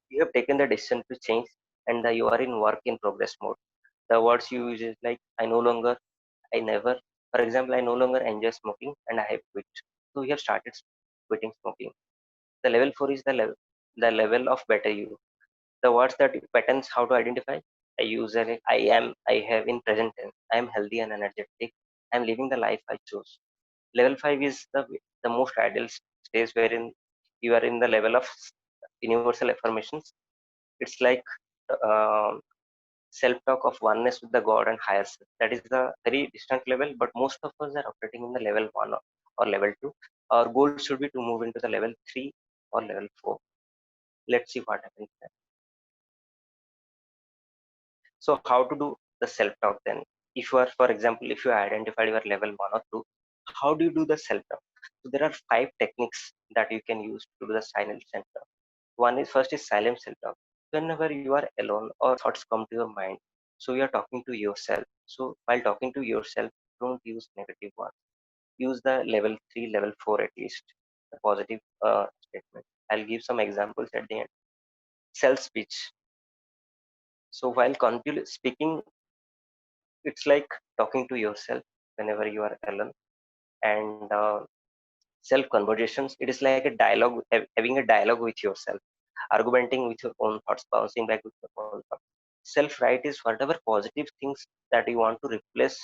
you have taken the decision to change, and you are in work in progress mode. The words you use is like I no longer, I never. For example, I no longer enjoy smoking, and I have quit. So you have started quitting smoking. The level four is the level of better you. The words that patterns how to identify. I use like I am, I have in present tense. I am healthy and energetic. I am living the life I chose. Level 5 is the most ideal stage wherein you are in the level of universal affirmations. It's like uh, self-talk of oneness with the God and higher self. That is the very distant level, but most of us are operating in the level 1 or level 2. Our goal should be to move into the level 3 or level 4. Let's see what happens there. So how to do the self-talk then? If you are, for example, if you identified your level 1 or 2, how do you do the self-talk? So there are 5 techniques that you can use to do the silent self-talk. First is silent self-talk. Whenever you are alone or thoughts come to your mind, so you are talking to yourself. So while talking to yourself, don't use negative ones. Use the level 3, level 4 at least, the positive statement. I'll give some examples at the end. Self-speech. So while speaking, it's like talking to yourself whenever you are alone. And self conversations, it is like a dialogue, having a dialogue with yourself, argumenting with your own thoughts, bouncing back with your own thoughts. Self-write is whatever positive things that you want to replace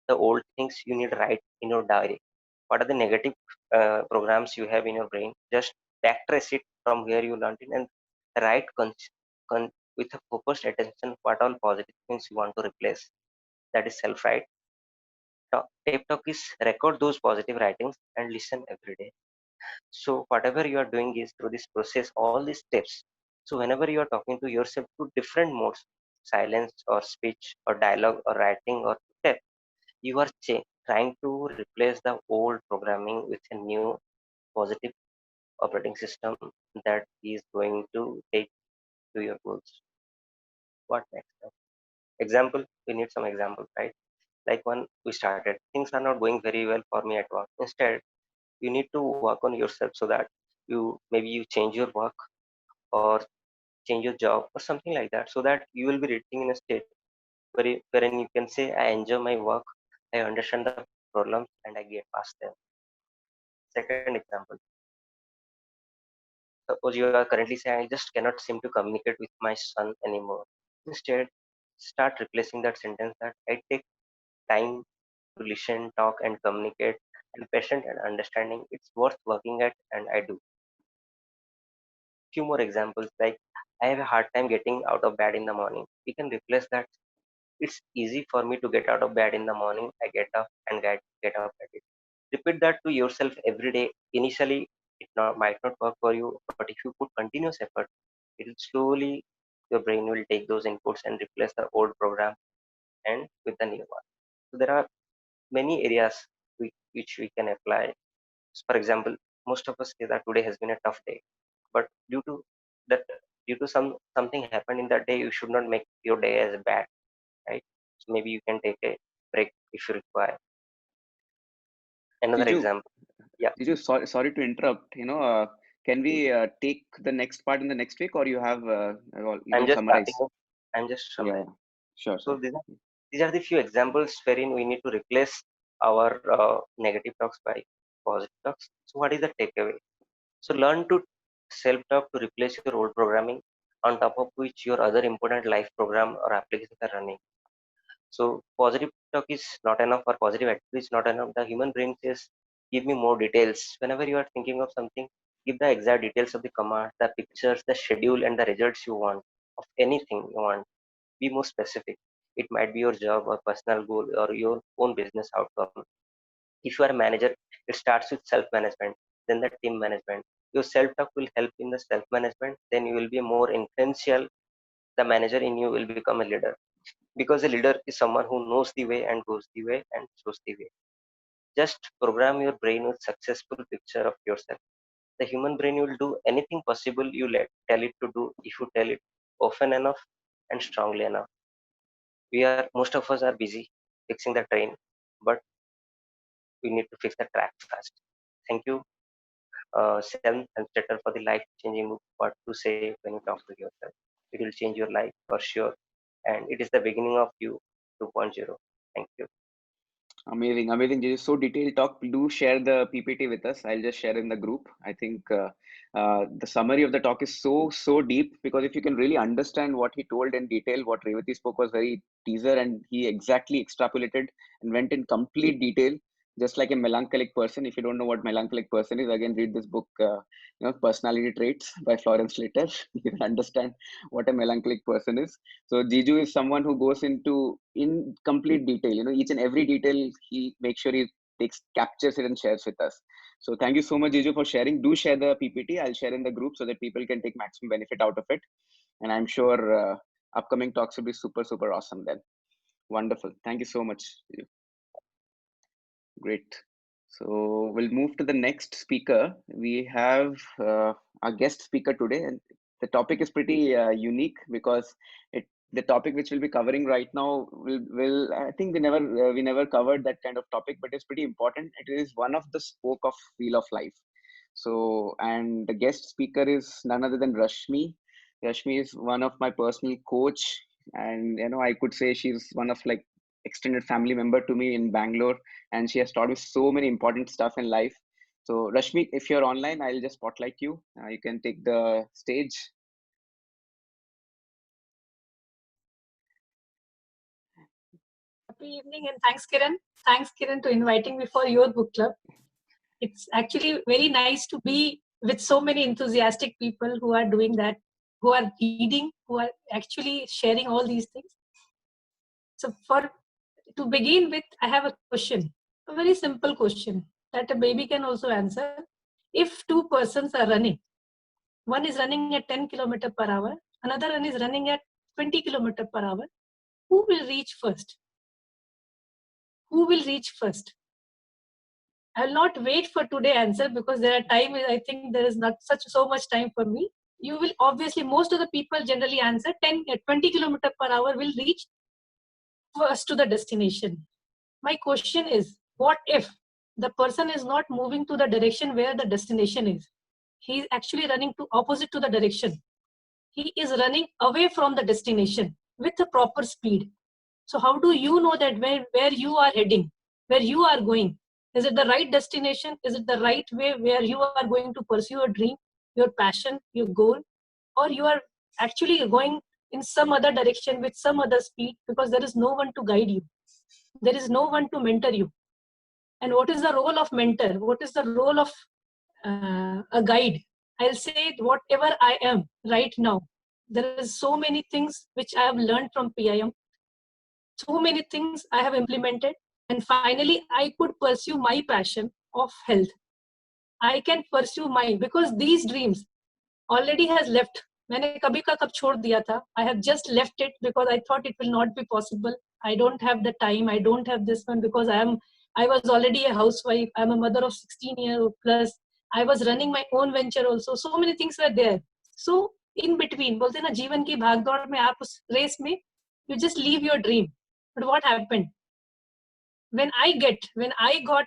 the old things you need to write in your diary. What are the negative programs you have in your brain? Just backtrace it from where you learned it and write with a focused attention what all positive things you want to replace. That is self-write. Tape talk is record those positive writings and listen every day. So whatever you are doing is through this process, all these steps. So whenever you are talking to yourself to different modes, silence or speech or dialogue or writing or step, you are trying to replace the old programming with a new positive operating system that is going to take to your goals. What next? Example, we need some example, right? Like when we started, things are not going very well for me at work. Instead, you need to work on yourself so that you change your work or change your job or something like that, so that you will be reaching in a state wherein you can say, I enjoy my work, I understand the problems, and I get past them. Second example, suppose you are currently saying, I just cannot seem to communicate with my son anymore. Instead, start replacing that sentence that I take time to listen, talk, and communicate, and patient and understanding. It's worth working at, and I do. Few more examples like I have a hard time getting out of bed in the morning. You can replace that. It's easy for me to get out of bed in the morning. I get up and get up at it. Repeat that to yourself every day. Initially, might not work for you, but if you put continuous effort, it will slowly, your brain will take those inputs and replace the old program and with the new one. So there are many areas which we can apply. For example, most of us say that today has been a tough day, but that due to something happened in that day, you should not make your day as bad, right? So maybe you can take a break if you require. Another Did you, example, yeah. sorry to interrupt, can we take the next part in the next week, or you have, you I'm will just summarize? starting. I'm just Yeah, summarizing. yeah. Sure, So sure. these are the few examples wherein we need to replace our negative talks by positive talks. So what is the takeaway? So learn to self-talk to replace your old programming, on top of which your other important life program or applications are running. So positive talk is not enough, or positive attitude is not enough. The human brain says, give me more details. Whenever you are thinking of something, give the exact details of the command, the pictures, the schedule, and the results you want of anything you want. Be more specific. It might be your job or personal goal or your own business outcome. If you are a manager, it starts with self-management, then the team management. Your self-talk will help in the self-management, then you will be more influential. The manager in you will become a leader, because a leader is someone who knows the way and goes the way and shows the way. Just program your brain with successful picture of yourself. The human brain will do anything possible you tell it to do if you tell it often enough and strongly enough. Most of us are busy fixing the train, but we need to fix the track fast. Thank you, Sam Helmstetter, for the life-changing book, What to Say When You Talk to Yourself. It will change your life for sure, and it is the beginning of you 2.0. Thank you. Amazing, amazing. This is so detailed talk. Do share the PPT with us. I'll just share in the group. I think the summary of the talk is so deep, because if you can really understand what he told in detail, what Revati spoke was very teaser, and he exactly extrapolated and went in complete detail, just like a melancholic person. If you don't know what melancholic person is, again read this book, Personality Traits by Florence Slater. You can understand what a melancholic person is. So Jiju is someone who goes into in complete detail. Each and every detail he makes sure he captures it and shares with us. So thank you so much, Jiju, for sharing. Do share the PPT. I'll share in the group so that people can take maximum benefit out of it. And I'm sure upcoming talks will be super awesome then. Wonderful. Thank you so much, Jiju. Great. So we'll move to the next speaker. We have our guest speaker today, and the topic is pretty unique, because the topic which we'll be covering right now will I think we never covered that kind of topic, but it's pretty important. It is one of the spoke of wheel of life. So, and the guest speaker is none other than Rashmi. Rashmi is one of my personal coach, and I could say she's one of like extended family member to me in Bangalore, and she has taught me so many important stuff in life. So Rashmi, if you're online, I'll just spotlight you. You can take the stage. Happy evening and thanks Kiran. Thanks Kiran to inviting me for your book club. It's actually very nice to be with so many enthusiastic people who are doing that, who are reading, who are actually sharing all these things. So to begin with, I have a question, a very simple question that a baby can also answer. If two persons are running, one is running at 10 km per hour, another one is running at 20 km per hour, who will reach first? Who will reach first? I will not wait for today answer because there are time. I think there is not so much time for me. You will obviously, most of the people generally answer 20 km per hour will reach first to the destination. My question is, what if the person is not moving to the direction where the destination is? He is actually running to opposite to the direction. He is running away from the destination with a proper speed. So how do you know that where you are heading, where you are going? Is it the right destination? Is it the right way where you are going to pursue your dream, your passion, your goal? Or you are actually going in some other direction with some other speed because there is no one to guide you. There is no one to mentor you. And what is the role of mentor? What is the role of a guide? I'll say whatever I am right now. There is so many things which I have learned from PIM. So many things I have implemented. And finally, I could pursue my passion of health. I can pursue mine because these dreams already has left. मैंने कभी का कब छोड़ दिया था. I have just left it because I thought it will not be possible. I don't have the time. I don't have this one because I was already a housewife. I'm a mother of 16 years plus. I was running my own venture also. So many things were there. So in between, बोलते ना जीवन की भागदौड़ में आप उस race में you just leave your dream. But what happened? When I got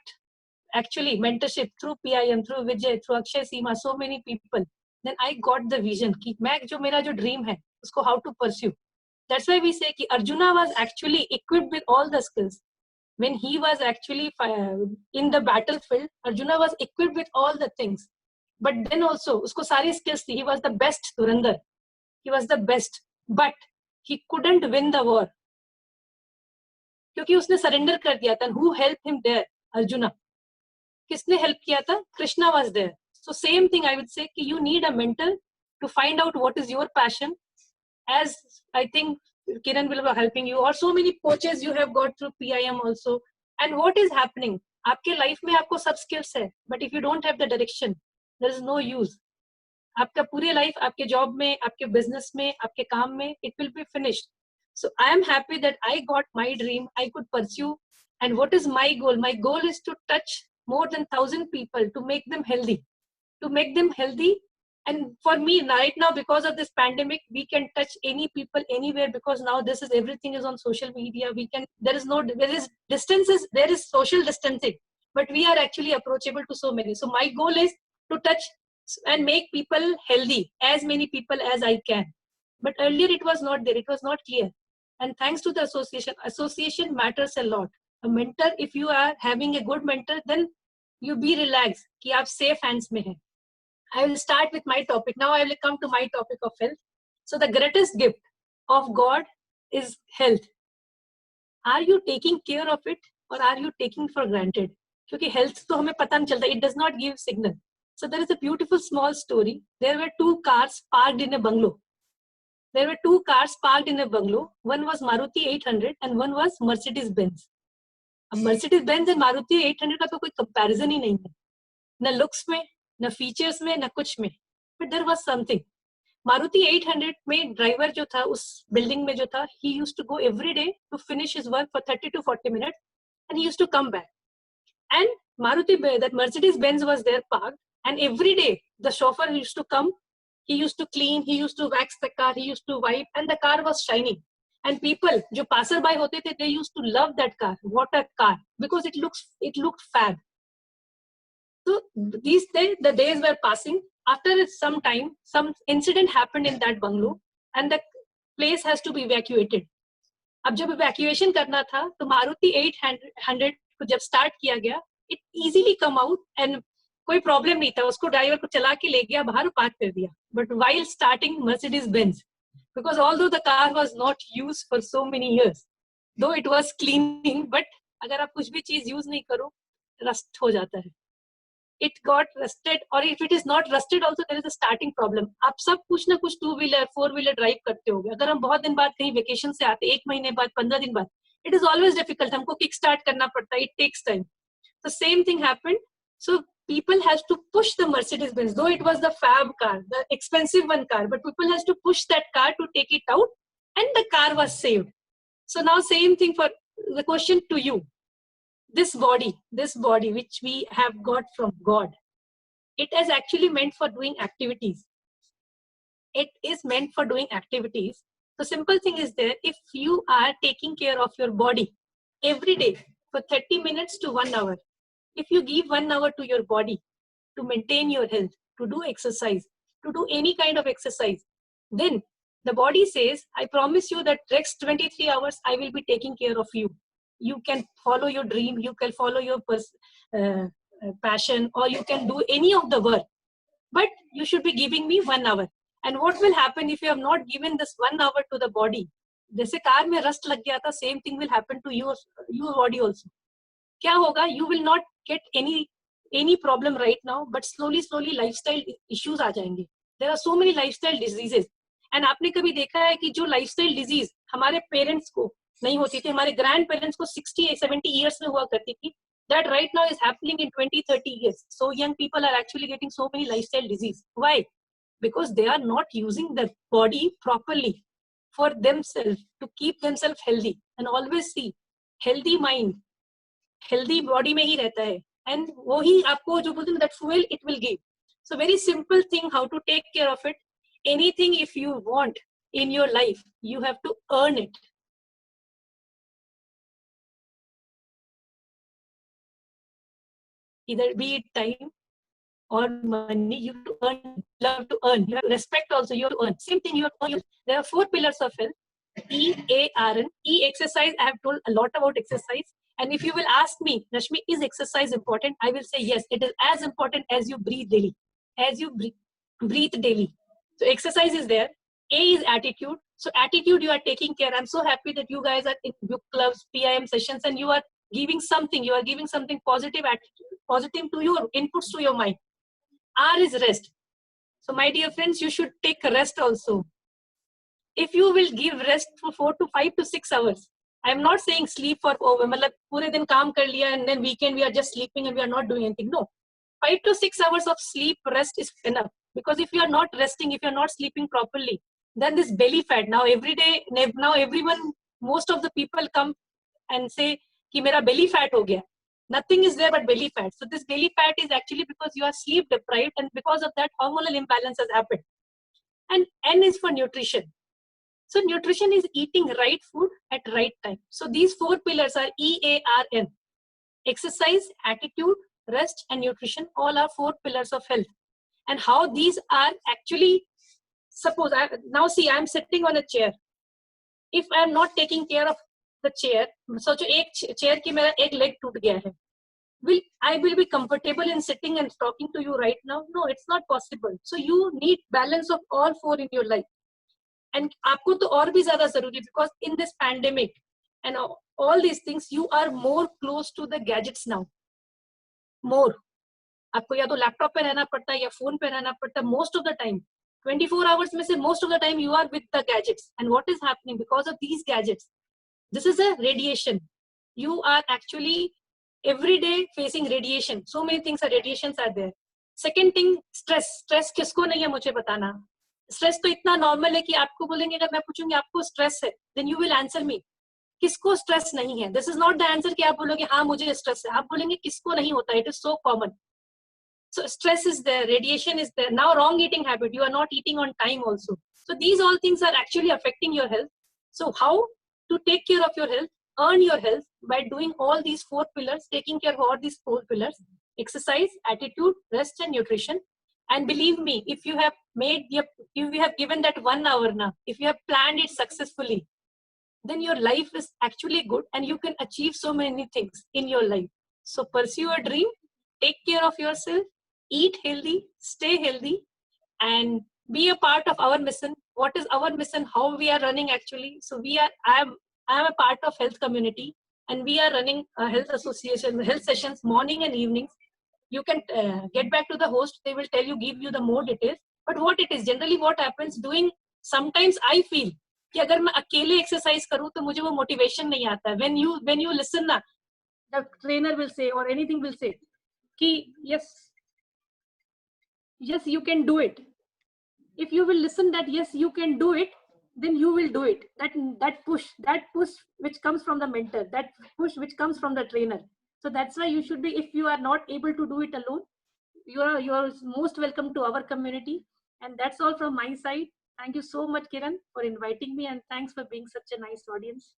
actually mentorship through PIM, through Vijay, through Akshay Seema, so many people, then I got the vision कि मैं जो मेरा जो dream है उसको how to pursue. That's why we say कि Arjuna was actually equipped with all the skills. When he was actually in the battlefield, Arjuna was equipped with all the things. But then also उसको सारी skills थी. He was the best Dhurandhar. He was the best. But he couldn't win the war. क्योंकि उसने surrender कर दिया था. Who helped him there? Arjuna. किसने help किया था? Krishna was there. So same thing I would say कि you need a mentor to find out what is your passion. As I think Kiran will be helping you, or so many coaches you have got through PIM also. And what is happening? आपके life में आपको सब skills है, but if you don't have the direction, there is no use. आपका पूरी life आपके job में, आपके business में, आपके काम में, it will be finished. So I am happy that I got my dream. I could pursue. And what is my goal? My goal is to touch more than 1,000 people, to make them healthy. To make them healthy. And for me, right now, because of this pandemic, we can touch any people anywhere because now everything is on social media. There is distances, there is social distancing, but we are actually approachable to so many. So my goal is to touch and make people healthy, as many people as I can. But earlier it was not there, it was not clear. And thanks to the association matters a lot. A mentor, if you are having a good mentor, then you be relaxed कि आप safe hands में हैं. I will start with my topic. Now I will come to my topic of health. So the greatest gift of God is health. Are you taking care of it or are you taking for granted? क्योंकि health तो हमें पता नहीं चलता. It does not give signal. So there is a beautiful small story. There were two cars parked in a bungalow. One was Maruti 800 and one was Mercedes Benz. अब Mercedes Benz and Maruti 800 का तो कोई comparison ही नहीं है. न looks में, न features में, न कुछ में. But there was something. Maruti 800 में driver जो था उस building में जो था, he used to go every day to finish his work for 30 to 40 minutes and he used to come back. And that Mercedes Benz was there parked, and every day the chauffeur used to come. He used to clean, he used to wax the car, he used to wipe, and the car was shining. And people, जो passerby होते थे, they used to love that car. What a car! Because it looked fab. So the days were passing. After some time, some incident happened in that bungalow, and the place has to be evacuated. अब जब evacuation करना था, तो Maruti 800 को जब start किया गया, it easily come out and कोई प्रॉब्लम नहीं था. उसको ड्राइवर को चला के ले गया बाहर, पार्क कर दिया. But while starting Mercedes Benz, because although the car was not used for so many years, though it was cleaning, but अगर आप कुछ भी चीज यूज नहीं करो, rust हो जाता है. It got rusted, or if it is not rusted also, there is a starting problem. आप सब कुछ ना कुछ 2-wheeler 4-wheeler ड्राइव करते होगे. अगर हम बहुत दिन बाद कहीं वेकेशन से आते, 1 महीने बाद, 15 दिन बाद, it is always difficult. हमको किक स्टार्ट करना पड़ता है. It takes time. The same thing happened. So people has to push the Mercedes-Benz, though it was the fab car, the expensive one car, but people has to push that car to take it out, and the car was saved. So now same thing for the question to you. This body which we have got from God, it is actually meant for doing activities. It is meant for doing activities. The simple thing is there, if you are taking care of your body every day for 30 minutes to 1 hour, if you give 1 hour to your body to maintain your health, to do exercise, to do any kind of exercise, then the body says, I promise you that next 23 hours, I will be taking care of you. You can follow your dream, you can follow your passion, or you can do any of the work, but you should be giving me 1 hour. And what will happen if you have not given this 1 hour to the body? जैसे car में rust लग गया था, same thing will happen to your body also. क्या होगा? You will not get any problem right now, but slowly lifestyle issues आ जाएंगे. There are so many lifestyle diseases. And आपने कभी देखा है कि जो lifestyle disease हमारे parents को नहीं होती थी, हमारे grandparents को 60-70 years में हुआ करती थी, that right now is happening in 20-30 years. So young people are actually getting so many lifestyle disease. Why? Because they are not using their body properly for themselves, to keep themselves healthy. And always see, healthy mind, healthy body में ही रहता है. And वो ही आपको जो बोलते हैं, that fuel it will give. So very simple thing, how to take care of it. Anything if you want in your life, you have to earn it. Either be it time or money, you have to earn, love to earn. You have respect also, you have to earn. Same thing, you have to earn. There are 4 pillars of health. E-A-R-N. E, exercise. I have told a lot about exercise. And if you will ask me, Rashmi, is exercise important? I will say yes, it is as important as you breathe daily. As you breathe daily. So exercise is there. A is attitude. So attitude, you are taking care. I'm so happy that you guys are in book clubs, PIM sessions, and you are giving something. You are giving something positive to your inputs to your mind. R is rest. So my dear friends, you should take a rest also. If you will give rest for 4 to 5 to 6 hours, I'm not saying sleep for मतलब पूरे दिन काम कर लिया and then weekend we are just sleeping and we are not doing anything. No, 5 to 6 hours of sleep rest is enough. Because if you are not resting, if you are not sleeping properly, then this belly fat, now every day, now everyone, most of the people come and say कि मेरा belly fat हो गया. Nothing is there but belly fat. So this belly fat is actually because you are sleep deprived, and because of that hormonal imbalance has happened. And N is for nutrition. So nutrition is eating right food at right time. So these 4 pillars are E-A-R-N. Exercise, attitude, rest, and nutrition, all are 4 pillars of health. And how these are actually, suppose, now see, I'm sitting on a chair. If I'm not taking care of the chair, so जो एक chair की मेरा एक leg टूट गया है, I will be comfortable in sitting and talking to you right now? No, it's not possible. So you need balance of all 4 in your life. And आपको तो और भी ज़्यादा ज़रूरी, because in this pandemic and all these things, you are more close to the gadgets now. More. आपको या तो laptop पे रहना पड़ता है या फोन पे रहना पड़ता है. Most of the time, 24 hours में से most of the time you are with the gadgets. And what is happening because of these gadgets? This is a radiation. You are actually every day facing radiation. So many things are radiations are there. Second thing, stress. Stress किसको नहीं है मुझे बताना. Stress तो इतना normal है कि आपको बोलेंगे, अगर मैं पूछूंगी आपको stress है, then you will answer me. किसको stress नहीं है? This is not the answer कि आप बोलोगे हाँ मुझे stress है. आप बोलेंगे किसको नहीं होता. It is so common. So stress is there, radiation is there. Now wrong eating habit, you are not eating on time also. So these all things are actually affecting your health. So how to take care of your health, earn your health by doing all these 4 pillars, taking care of all these 4 pillars: exercise, attitude, rest, and nutrition. And believe me, if you have given that 1 hour now, if you have planned it successfully, then your life is actually good and you can achieve so many things in your life. So pursue your dream, take care of yourself, eat healthy, stay healthy, and be a part of our mission. What is our mission? How we are running actually? So I am I am a part of health community, and we are running a health association, health sessions morning and evenings. You can get back to the host. They will tell you, give you the more details. But what it is, generally what happens doing, sometimes I feel कि अगर मैं अकेले exercise करूँ तो मुझे वो motivation नहीं आता है. When you listen ना, the trainer will say or anything will say कि yes, you can do it. If you will listen that yes, you can do it, then you will do it. That push which comes from the mentor, that push which comes from the trainer. So that's why you should be, if you are not able to do it alone, you are most welcome to our community. And that's all from my side. Thank you so much, Kiran, for inviting me, and thanks for being such a nice audience.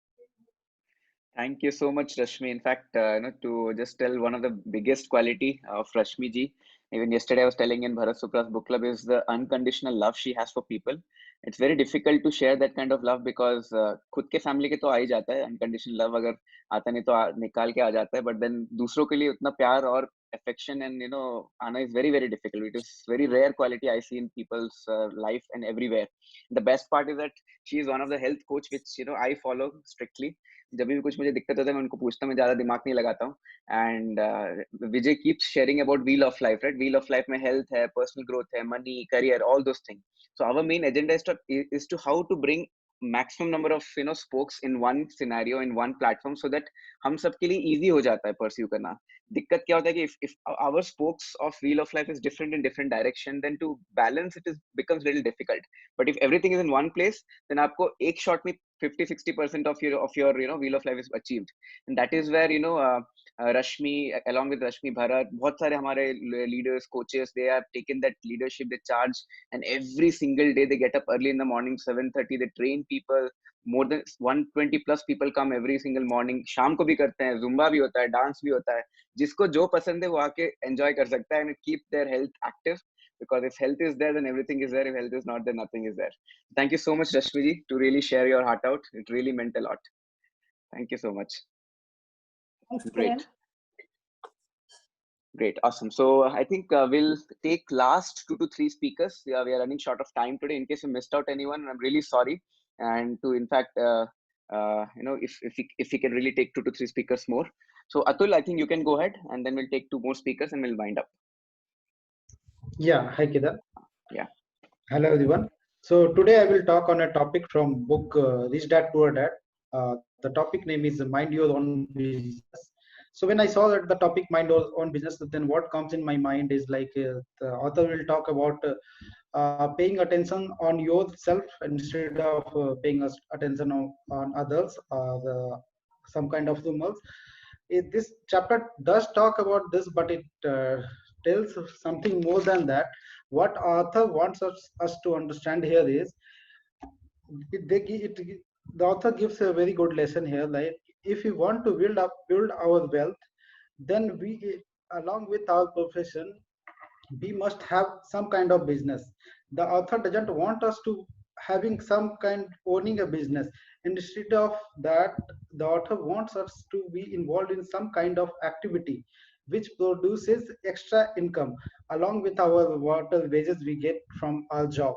Thank you so much, Rashmi. In fact, to just tell one of the biggest quality of Rashmi ji, even yesterday I was telling in Bharat Supra's book club, is the unconditional love she has for people. It's very difficult to share that kind of love because खुद के family के तो आ ही जाता है unconditional love, अगर आता नहीं तो निकाल के आ जाता है, but then दूसरों के लिए उतना प्यार और affection and आना is very, very difficult. It is very rare quality I see in people's life and everywhere. The best part is that she is one of the health coach which I follow strictly. जब भी कुछ मुझे दिक्कत होता है मैं उनको पूछता हूँ, मैं ज्यादा दिमाग नहीं लगाता हूँ. And Vijay keeps sharing about wheel of life, right? Wheel of life में हेल्थ है, पर्सनल ग्रोथ है, money, career, all those things. So our main agenda is to how to bring maximum number of spokes in one scenario, in one platform, so that हम सबके लिए easy हो जाता है pursue करना. दिक्कत क्या होता है कि if our spokes of wheel of life is different in different direction, then to balance it becomes little difficult. But if everything is in one place, then आपको एक shot में 50-60% of your wheel of life is achieved. And that is where Rashmi, along with Rashmi, Bharat, बहुत सारे हमारे leaders, coaches, they have taken that leadership, they charge, and every single day they get up early in the morning, 7:30, they train people. More than 120 plus people come every single morning. शाम को भी करते हैं, zumba भी होता है, dance भी होता है. जिसको जो पसंद है वो आके enjoy कर सकता है and keep their health active. Because if health is there, then everything is there. If health is not there, nothing is there. Thank you so much, Rashmi ji, to really share your heart out. It really meant a lot. Thank you so much. Thanks, Great. Kiran. Great, awesome. So I think we'll take last 2 to 3 speakers. We are running short of time today. In case you missed out anyone, I'm really sorry. And to, in fact, if we can really take 2 to 3 speakers more. So Atul, I think you can go ahead, and then we'll take 2 more speakers and we'll wind up. Yeah, hi Kedar. Yeah. Hello everyone. So today I will talk on a topic from book Rich Dad Poor Dad. The topic name is Mind Your Own Business. So when I saw that the topic Mind Your Own Business, then what comes in my mind is like the author will talk about paying attention on yourself instead of paying attention on others, some kind of rumors. This chapter does talk about this, but it tells something more than that. What author wants us to understand here is the author gives a very good lesson here. Like if we want to build our wealth, then we, along with our profession, we must have some kind of business. The author doesn't want us to having some kind owning a business. Instead of that, the author wants us to be involved in some kind of activity which produces extra income along with our whatever wages we get from our job.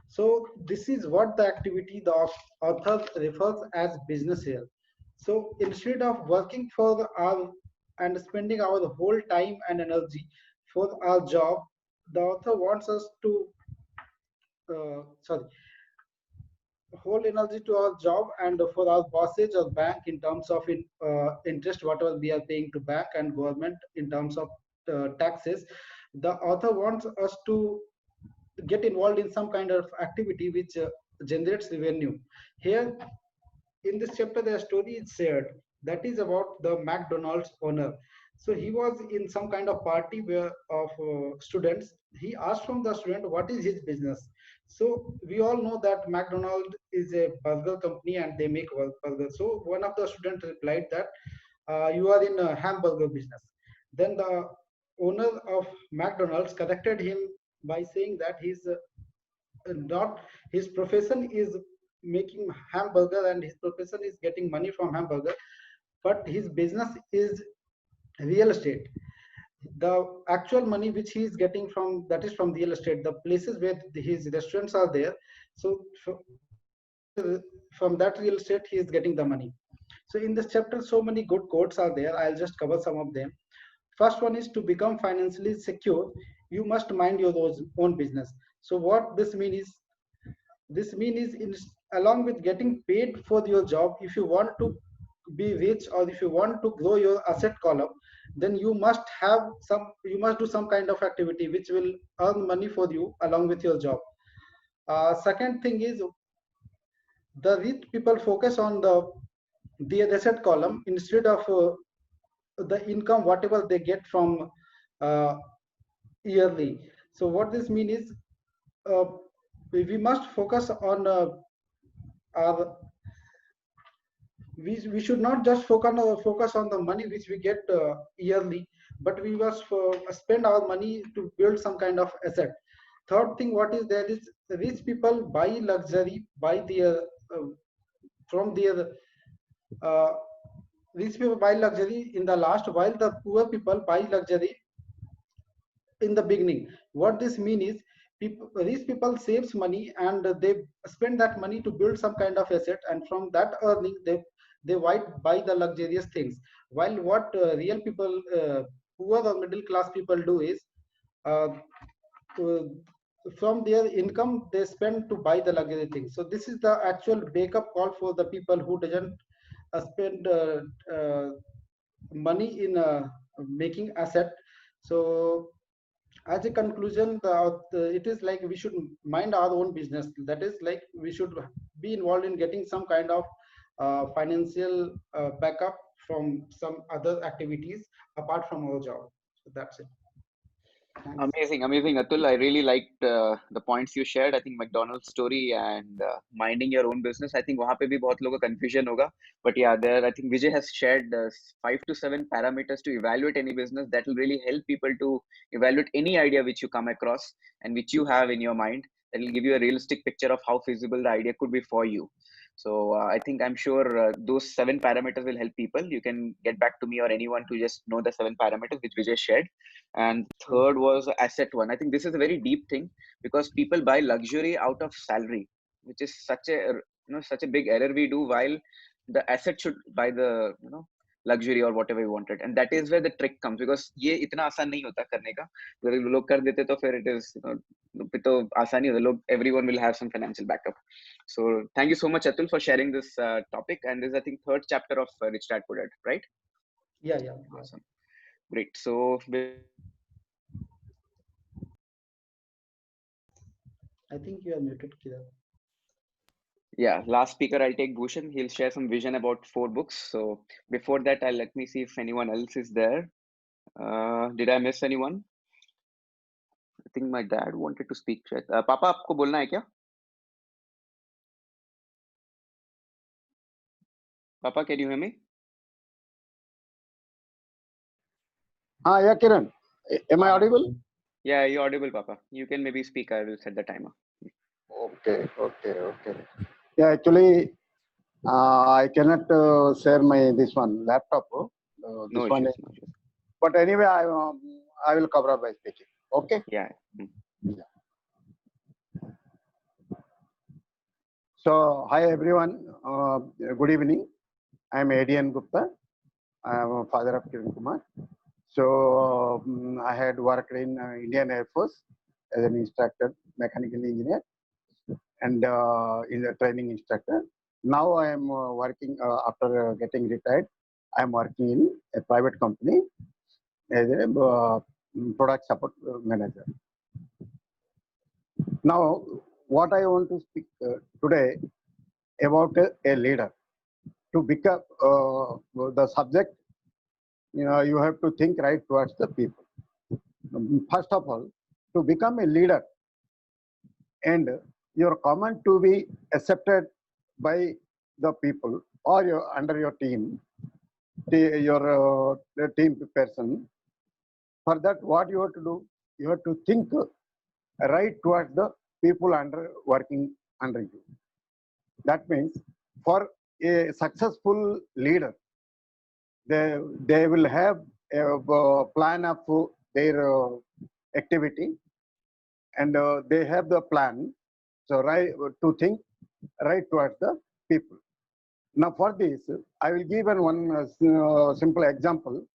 So this is what the activity the author refers as business here. So instead of working for our and spending our whole time and energy for our job, the author wants us to whole energy to our job and for our bosses or bank in terms of interest whatever we are paying to bank and government in terms of taxes. The author wants us to get involved in some kind of activity which generates revenue. Here in this chapter the story is shared that is about the McDonald's owner. So he was in some kind of party where of students. He asked from the student what is his business. So we all know that McDonald's is a burger company and they make burgers. So one of the students replied that you are in a hamburger business. Then the owner of McDonald's corrected him by saying that he's not, his profession is making hamburger and his profession is getting money from hamburger, but his business is real estate. The actual money which he is getting from that is from real estate, the places where his restaurants are there. So from that real estate he is getting the money. So in this chapter, so many good quotes are there. I'll just cover some of them. First one is, to become financially secure, you must mind your own business. So what this mean is along with getting paid for your job, if you want to be rich or if you want to grow your asset column, then you must do some kind of activity which will earn money for you along with your job. Second thing is, the rich people focus on the asset column instead of the income whatever they get from yearly. So what this means is, uh, we must focus on our we should not just focus on the money which we get yearly, but we must spend our money to build some kind of asset. Third thing, what is there is, rich people buy luxury by their from their uh, rich people buy luxury in the last, while the poor people buy luxury in the beginning. What this means is, these people saves money and they spend that money to build some kind of asset, and from that earning they buy the luxurious things. While what real people, poor or middle class people do is, uh, from their income they spend to buy the luxury things. So this is the actual wake up call for the people who doesn't spend money in making asset. So as a conclusion, it is like we should mind our own business. That is like we should be involved in getting some kind of financial backup from some other activities apart from our job. So that's it. Thanks. Amazing, Atul. I really liked the points you shared. I think McDonald's story and minding your own business. I think वहाँ पे भी बहुत लोगों का confusion होगा. But yeah, there I think Vijay has shared 5 to 7 parameters to evaluate any business that will really help people to evaluate any idea which you come across and which you have in your mind. That will give you a realistic picture of how feasible the idea could be for you. So I think I'm sure those 7 parameters will help people. You can get back to me or anyone to just know the 7 parameters which Vijay shared. And third was asset one. I think this is a very deep thing because people buy luxury out of salary, which is such a such a big error we do, while the asset should buy the luxury or whatever you wanted. And that is where the trick comes, because ये इतना आसान नहीं होता करने का. अगर लोग कर देते तो फिर it is तो आसान ही होता. लोग everyone will have some financial backup. So thank you so much, Atul, for sharing this topic. And this is, I think, third chapter of Rich Dad Poor Dad, right? Yeah. Awesome. Great. So I think you are muted, Kiran. Yeah, last speaker, I'll take Bhushan. He'll share some vision about 4 books. So before that, let me see if anyone else is there. Did I miss anyone? I think my dad wanted to speak. Papa, आपको बोलना है क्या? Papa, can you hear me? Yeah, Kiran. Am I audible? Yeah, you're audible, Papa. You can maybe speak. I will set the timer. Okay. Yeah, actually, I cannot share my this one laptop. No issues. But anyway, I will cover up by speaking. Okay. Yeah. So hi everyone. Good evening. I am ADN Gupta. I am a father of Kiran Kumar. So I had worked in Indian Air Force as an instructor, mechanical engineer, and in a training instructor. Now I am working after getting retired. I am working in a private company as a product support manager. Now, what I want to speak today about a leader. To become the subject, you have to think right towards the people. First of all, to become a leader and your comment to be accepted by the people or under your team, your team person. For that, what you have to do, you have to think right towards the people working under you. That means for a successful leader, they will have a plan of their activity, and they have the plan. So right to think right towards the people. Now for this, I will give one simple example.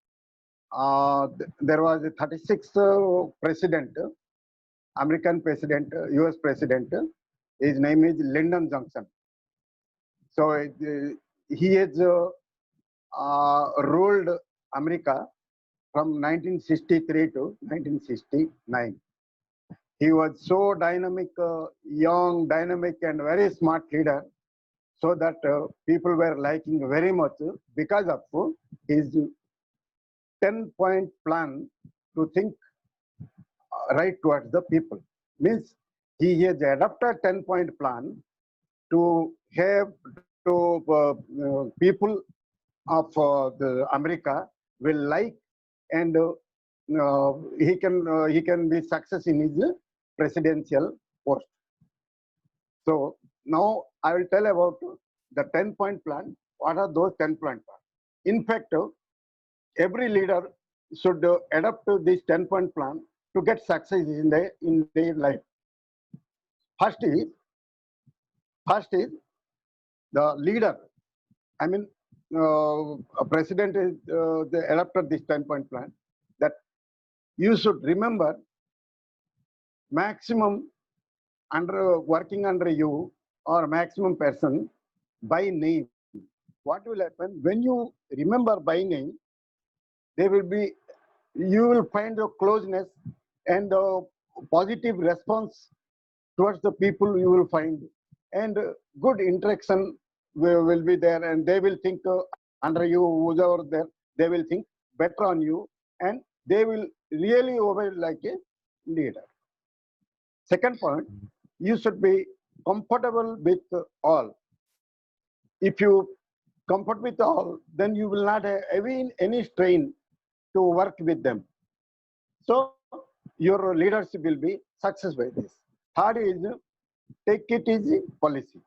There was a 36th president, American president, US president. His name is Lyndon Johnson. So he has ruled America from 1963 to 1969. He was so dynamic, young, dynamic, and very smart leader, so that people were liking very much because of his 10-point plan to think right towards the people. Means he has adopted 10-point plan to have to people of the America will like, and he can be success in his presidential post. So now I will tell about the 10-point plan. What are those 10-point plans? In fact, every leader should adopt this 10-point plan to get success in their life. First is the leader. I mean, a president is they adopted this 10-point plan, that you should remember maximum working under you or maximum person by name. What will happen when you remember by name? There will be, you will find a closeness and a positive response towards the people you will find, and good interaction will be there, and they will think under you, who's over there, they will think better on you, and they will really obey like a leader. Second point, you should be comfortable with all. If you comfort with all, then you will not have any strain to work with them. So your leadership will be success by this. Third is take it easy policy.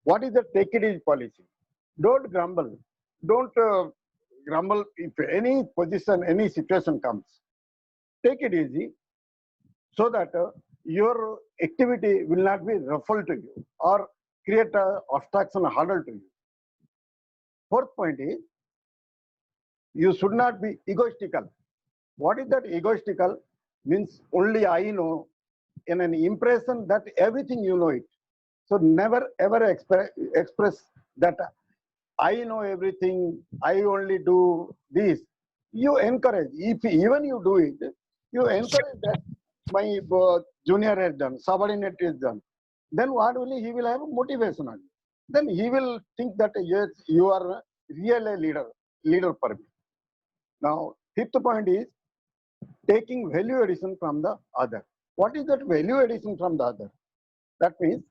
What is the take it easy policy? Don't grumble. Don't grumble if any position, any situation comes. Take it easy so that your activity will not be ruffled to you or create an obstruction, a hurdle to you. Fourth point is, you should not be egoistical. What is that egoistical? Means only I know, in an impression that everything you know it. So never ever express that I know everything, I only do this. You encourage, if even you do it, you encourage that my junior has done, subordinate is done. Then what will he will have motivation on you. Then he will think that yes, you are really a leader for me. Now, fifth point is taking value addition from the other. What is that value addition from the other? That means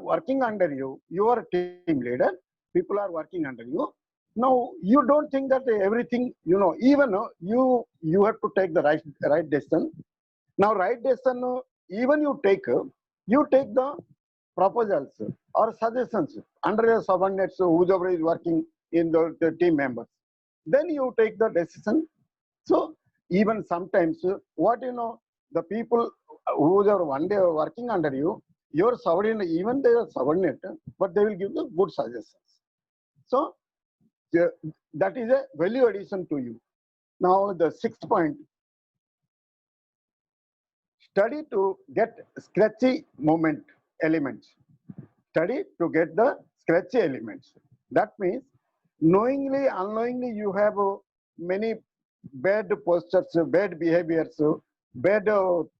working under you, you are a team leader, people are working under you. Now, you don't think that everything, you know, even you have to take the right decision. Now, right decision, even you take the proposals or suggestions under your subordinates, whoever is working in the team members. Then you take the decision. So even sometimes, what you know, the people who are one day working under you, your subordinate, even they are subordinate, but they will give the good suggestions. So that is a value addition to you. Now the sixth point, study to get scratchy moment elements. Study to get the scratchy elements. That means knowingly, unknowingly, you have many bad postures, bad behaviors, bad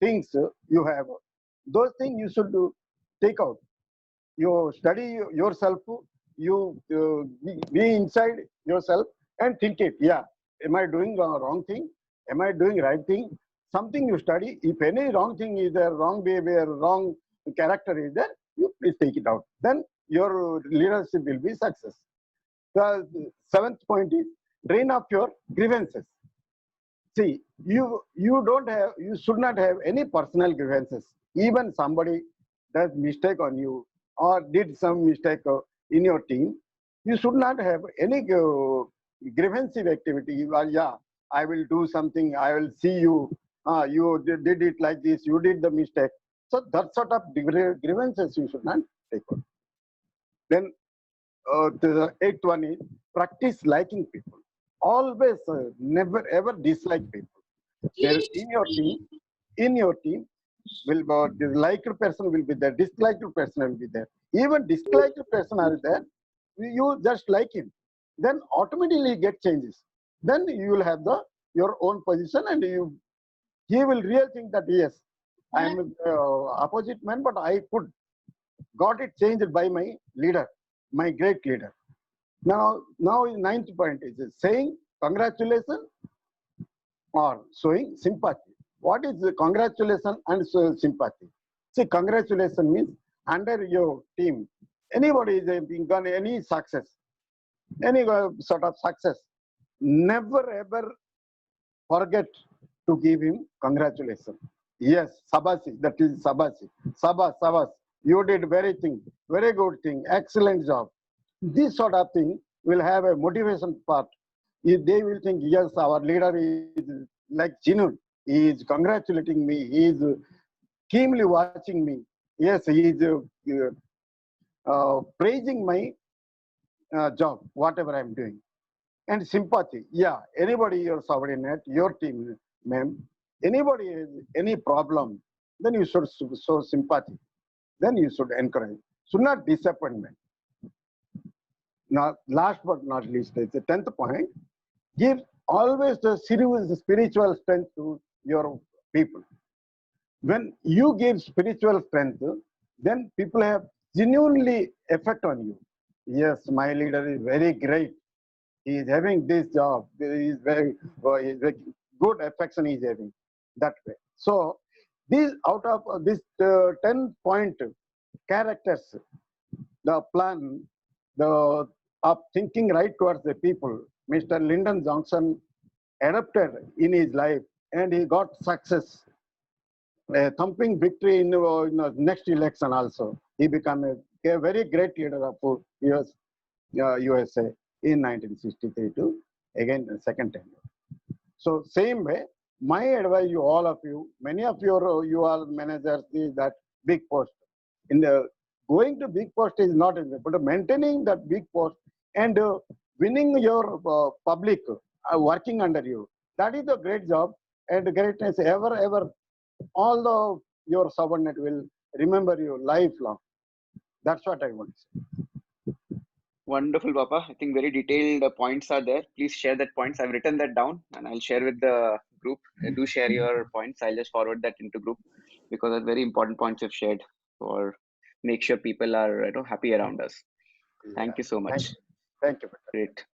things you have. Those things you should take out. You study yourself, you be inside yourself and think it. Yeah, am I doing the wrong thing? Am I doing right thing? Something you study. If any wrong thing is there, wrong behavior, wrong character is there, you please take it out. Then your leadership will be success. The seventh point is drain off your grievances. See, you should not have any personal grievances. Even somebody does mistake on you or did some mistake in your team, you should not have any grievances activity. Well, yeah, I will do something. I will see you. You did it like this. You did the mistake. So that sort of grievances you should not take on. Then the eighth one is practice liking people. Always never ever dislike people. There in your team will the liked person will be there, disliked person will be there. Even disliked person are there. You just like him, then automatically get changes. Then you will have your own position, and he will really think that yes, I am opposite man, but I could got it changed by my leader, my great leader. Now ninth point is saying congratulations or showing sympathy. What is the congratulation and sympathy? See, congratulation means under your team, anybody is got any success, any sort of success, never ever forget to give him congratulations. Yes, sabasi, that is sabasi. Sabas, you did very good thing, excellent job. This sort of thing will have a motivation part. If they will think, yes, our leader is like genuine. He is congratulating me. He is keenly watching me. Yes, he is praising my job, whatever I'm doing. And sympathy. Yeah, anybody, your subordinate, your team, ma'am, anybody has any problem, then you should show sympathy. Then you should encourage. Should not disappointment. Now, last but not least, the 10th point, give always the spiritual strength to your people. When you give spiritual strength, then people have genuinely effect on you. Yes, my leader is very great. He is having this job. He is very good affection he is having that way. So, these out of this 10-point characters, the plan, the of thinking right towards the people, Mr. Lyndon Johnson adopted in his life, and he got success, a thumping victory in the next election also. He became a very great leader of USA in 1963 to again the second time. So same way, my advice to all of you, many of you are managers, is that big post. In the going to big post is not easy, but maintaining that big post and winning your public working under you, that is a great job and greatness. Ever, all your subordinate will remember you lifelong. That's what I want to say. Wonderful, Papa. I think very detailed points are there. Please share that points. I've written that down and I'll share with the group. Do share your points. I'll just forward that into group because that's very important points you've shared for make sure people are happy around us. Thank you so much. Thank you. Great.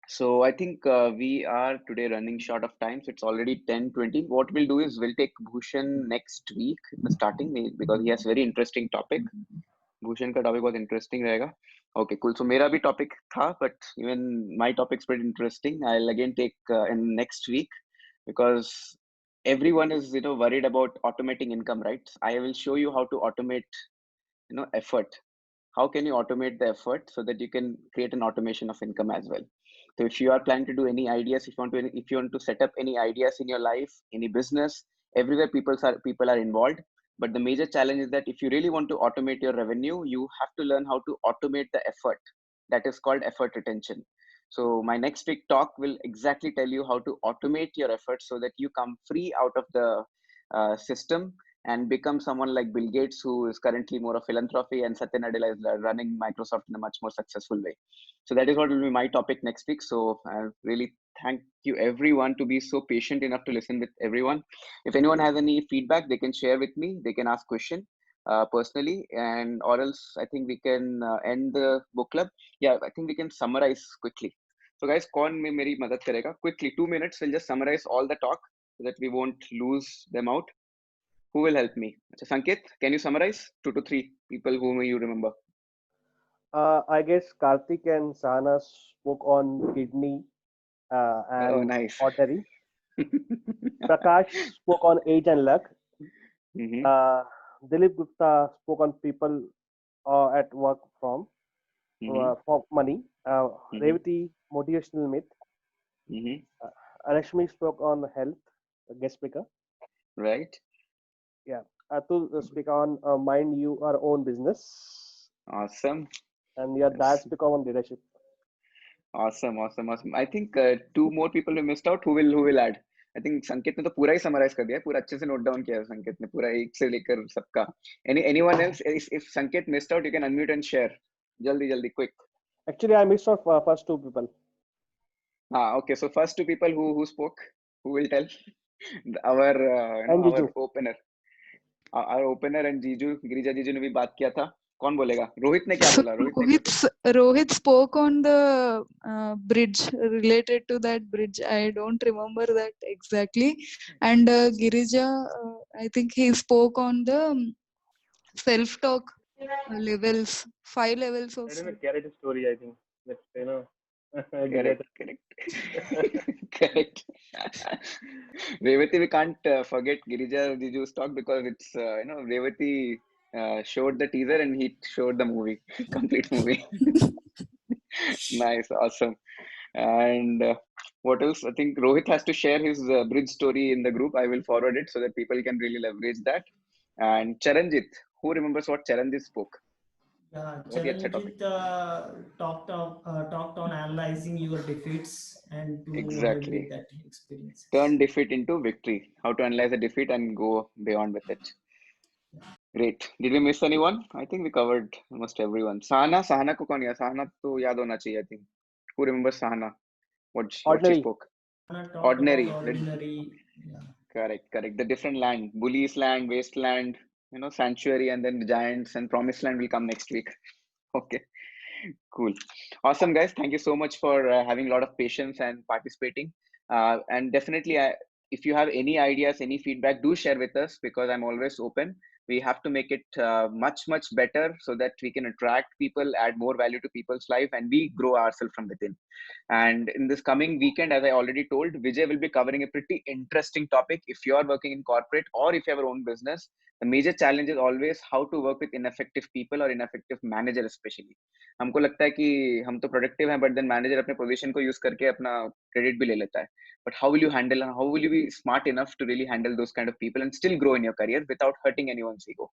So I think we are today running short of time. So it's already 10:20. What we'll do is we'll take Bhushan next week, the starting because he has very interesting topic. Bhushan का topic बहुत interesting रहेगा. Okay, cool. So मेरा भी topic था, but even my topic's pretty interesting. I'll again take in next week because everyone is worried about automating income, right? I will show you how to automate effort. How can you automate the effort so that you can create an automation of income as well? So if you are planning to do any ideas, if you want to set up any ideas in your life, any business, everywhere people are involved. But the major challenge is that if you really want to automate your revenue, you have to learn how to automate the effort. That is called effort retention. So my next week talk will exactly tell you how to automate your efforts so that you come free out of the system and become someone like Bill Gates, who is currently more of philanthropy, and Satya Nadella is running Microsoft in a much more successful way. So that is what will be my topic next week. So I really thank you everyone to be so patient enough to listen with everyone. If anyone has any feedback, they can share with me. They can ask question personally, and or else I think we can end the book club. Yeah, I think we can summarize quickly. So guys, कौन में मेरी मदद करेगा? Quickly, 2 minutes. We'll just summarize all the talk so that we won't lose them out. Who will help me? So Sanket, can you summarize 2 to 3 people whom you remember? I guess Karthik and Sahana spoke on kidney and nice. artery. Prakash spoke on age and luck. Dilip Gupta spoke on people at work for money. Revati, motivational myth. Rashmi spoke on health, guest speaker. Right. Yeah. Atul speak on mind your own business. Awesome. and that's become on leadership. Awesome. I think two more people we missed out. Who will add? I think संकेत ने तो पूरा ही summarize कर दिया, पूरा अच्छे से note down किया है संकेत ने, पूरा एक से लेकर सबका. Anyone else? If संकेत missed out, you can unmute and share. जल्दी, quick. Actually, I missed out first two people. Okay. So first two people who spoke, who will tell? Our opener. Our opener and Jiju, Girija जीजू ने भी बात किया था. कौन बोलेगा? रोहित ने क्या बोला? Rohit spoke on the bridge, related to that bridge. I don't remember that exactly. And Girija, I think he spoke on the self-talk levels, 5 levels of. I don't know, character story, I think. Let's Correct. Revati, we can't forget Girija Jiju's talk because it's Revati showed the teaser and he showed the movie, complete movie. Nice, awesome. And what else? I think Rohit has to share his bridge story in the group. I will forward it so that people can really leverage that. And Charanjit, who remembers what Charanjit spoke? Yeah, Charanjit talked on analyzing your defeats and to move ahead with that experience. Turn defeat into victory. How to analyze a defeat and go beyond with it. Great. Did we miss anyone? I think we covered almost everyone. Sahana को कौन याद? Sahana तो याद होना चाहिए, I think. Who remembers Sahana? What she spoke? Ordinary. Yeah. Correct. The different land. Bully's land, wasteland, sanctuary, and then the giants and promised land will come next week. Okay. Cool. Awesome, guys. Thank you so much for having a lot of patience and participating. And definitely, if you have any ideas, any feedback, do share with us because I'm always open. We have to make it much better so that we can attract people, add more value to people's life, and we grow ourselves from within. And in this coming weekend, as I already told, Vijay will be covering a pretty interesting topic. If you are working in corporate or if you have your own business, the major challenge is always how to work with ineffective people or ineffective manager especially. हमको लगता है कि हम तो productive हैं, but then manager अपने position को use करके अपना credit भी ले लेता है. But how will you handle and how will you be smart enough to really handle those kind of people and still grow in your career without hurting anyone's ego?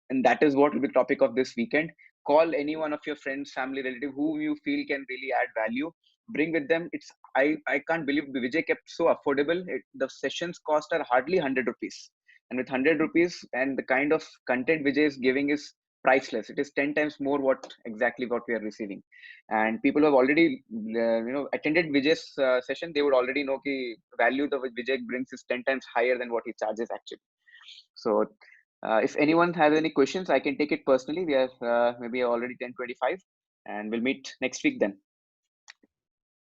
And that is what will be the topic of this weekend. Call any one of your friends, family, relative whom you feel can really add value. Bring with them. I can't believe Vijay kept so affordable. The sessions cost are hardly 100 rupees. And with 100 rupees and the kind of content Vijay is giving is priceless. It is 10 times more exactly what we are receiving. And people who have already attended Vijay's session, they would already know the value that Vijay brings is 10 times higher than what he charges actually. So if anyone has any questions, I can take it personally. We are maybe already 10:25 and we'll meet next week then.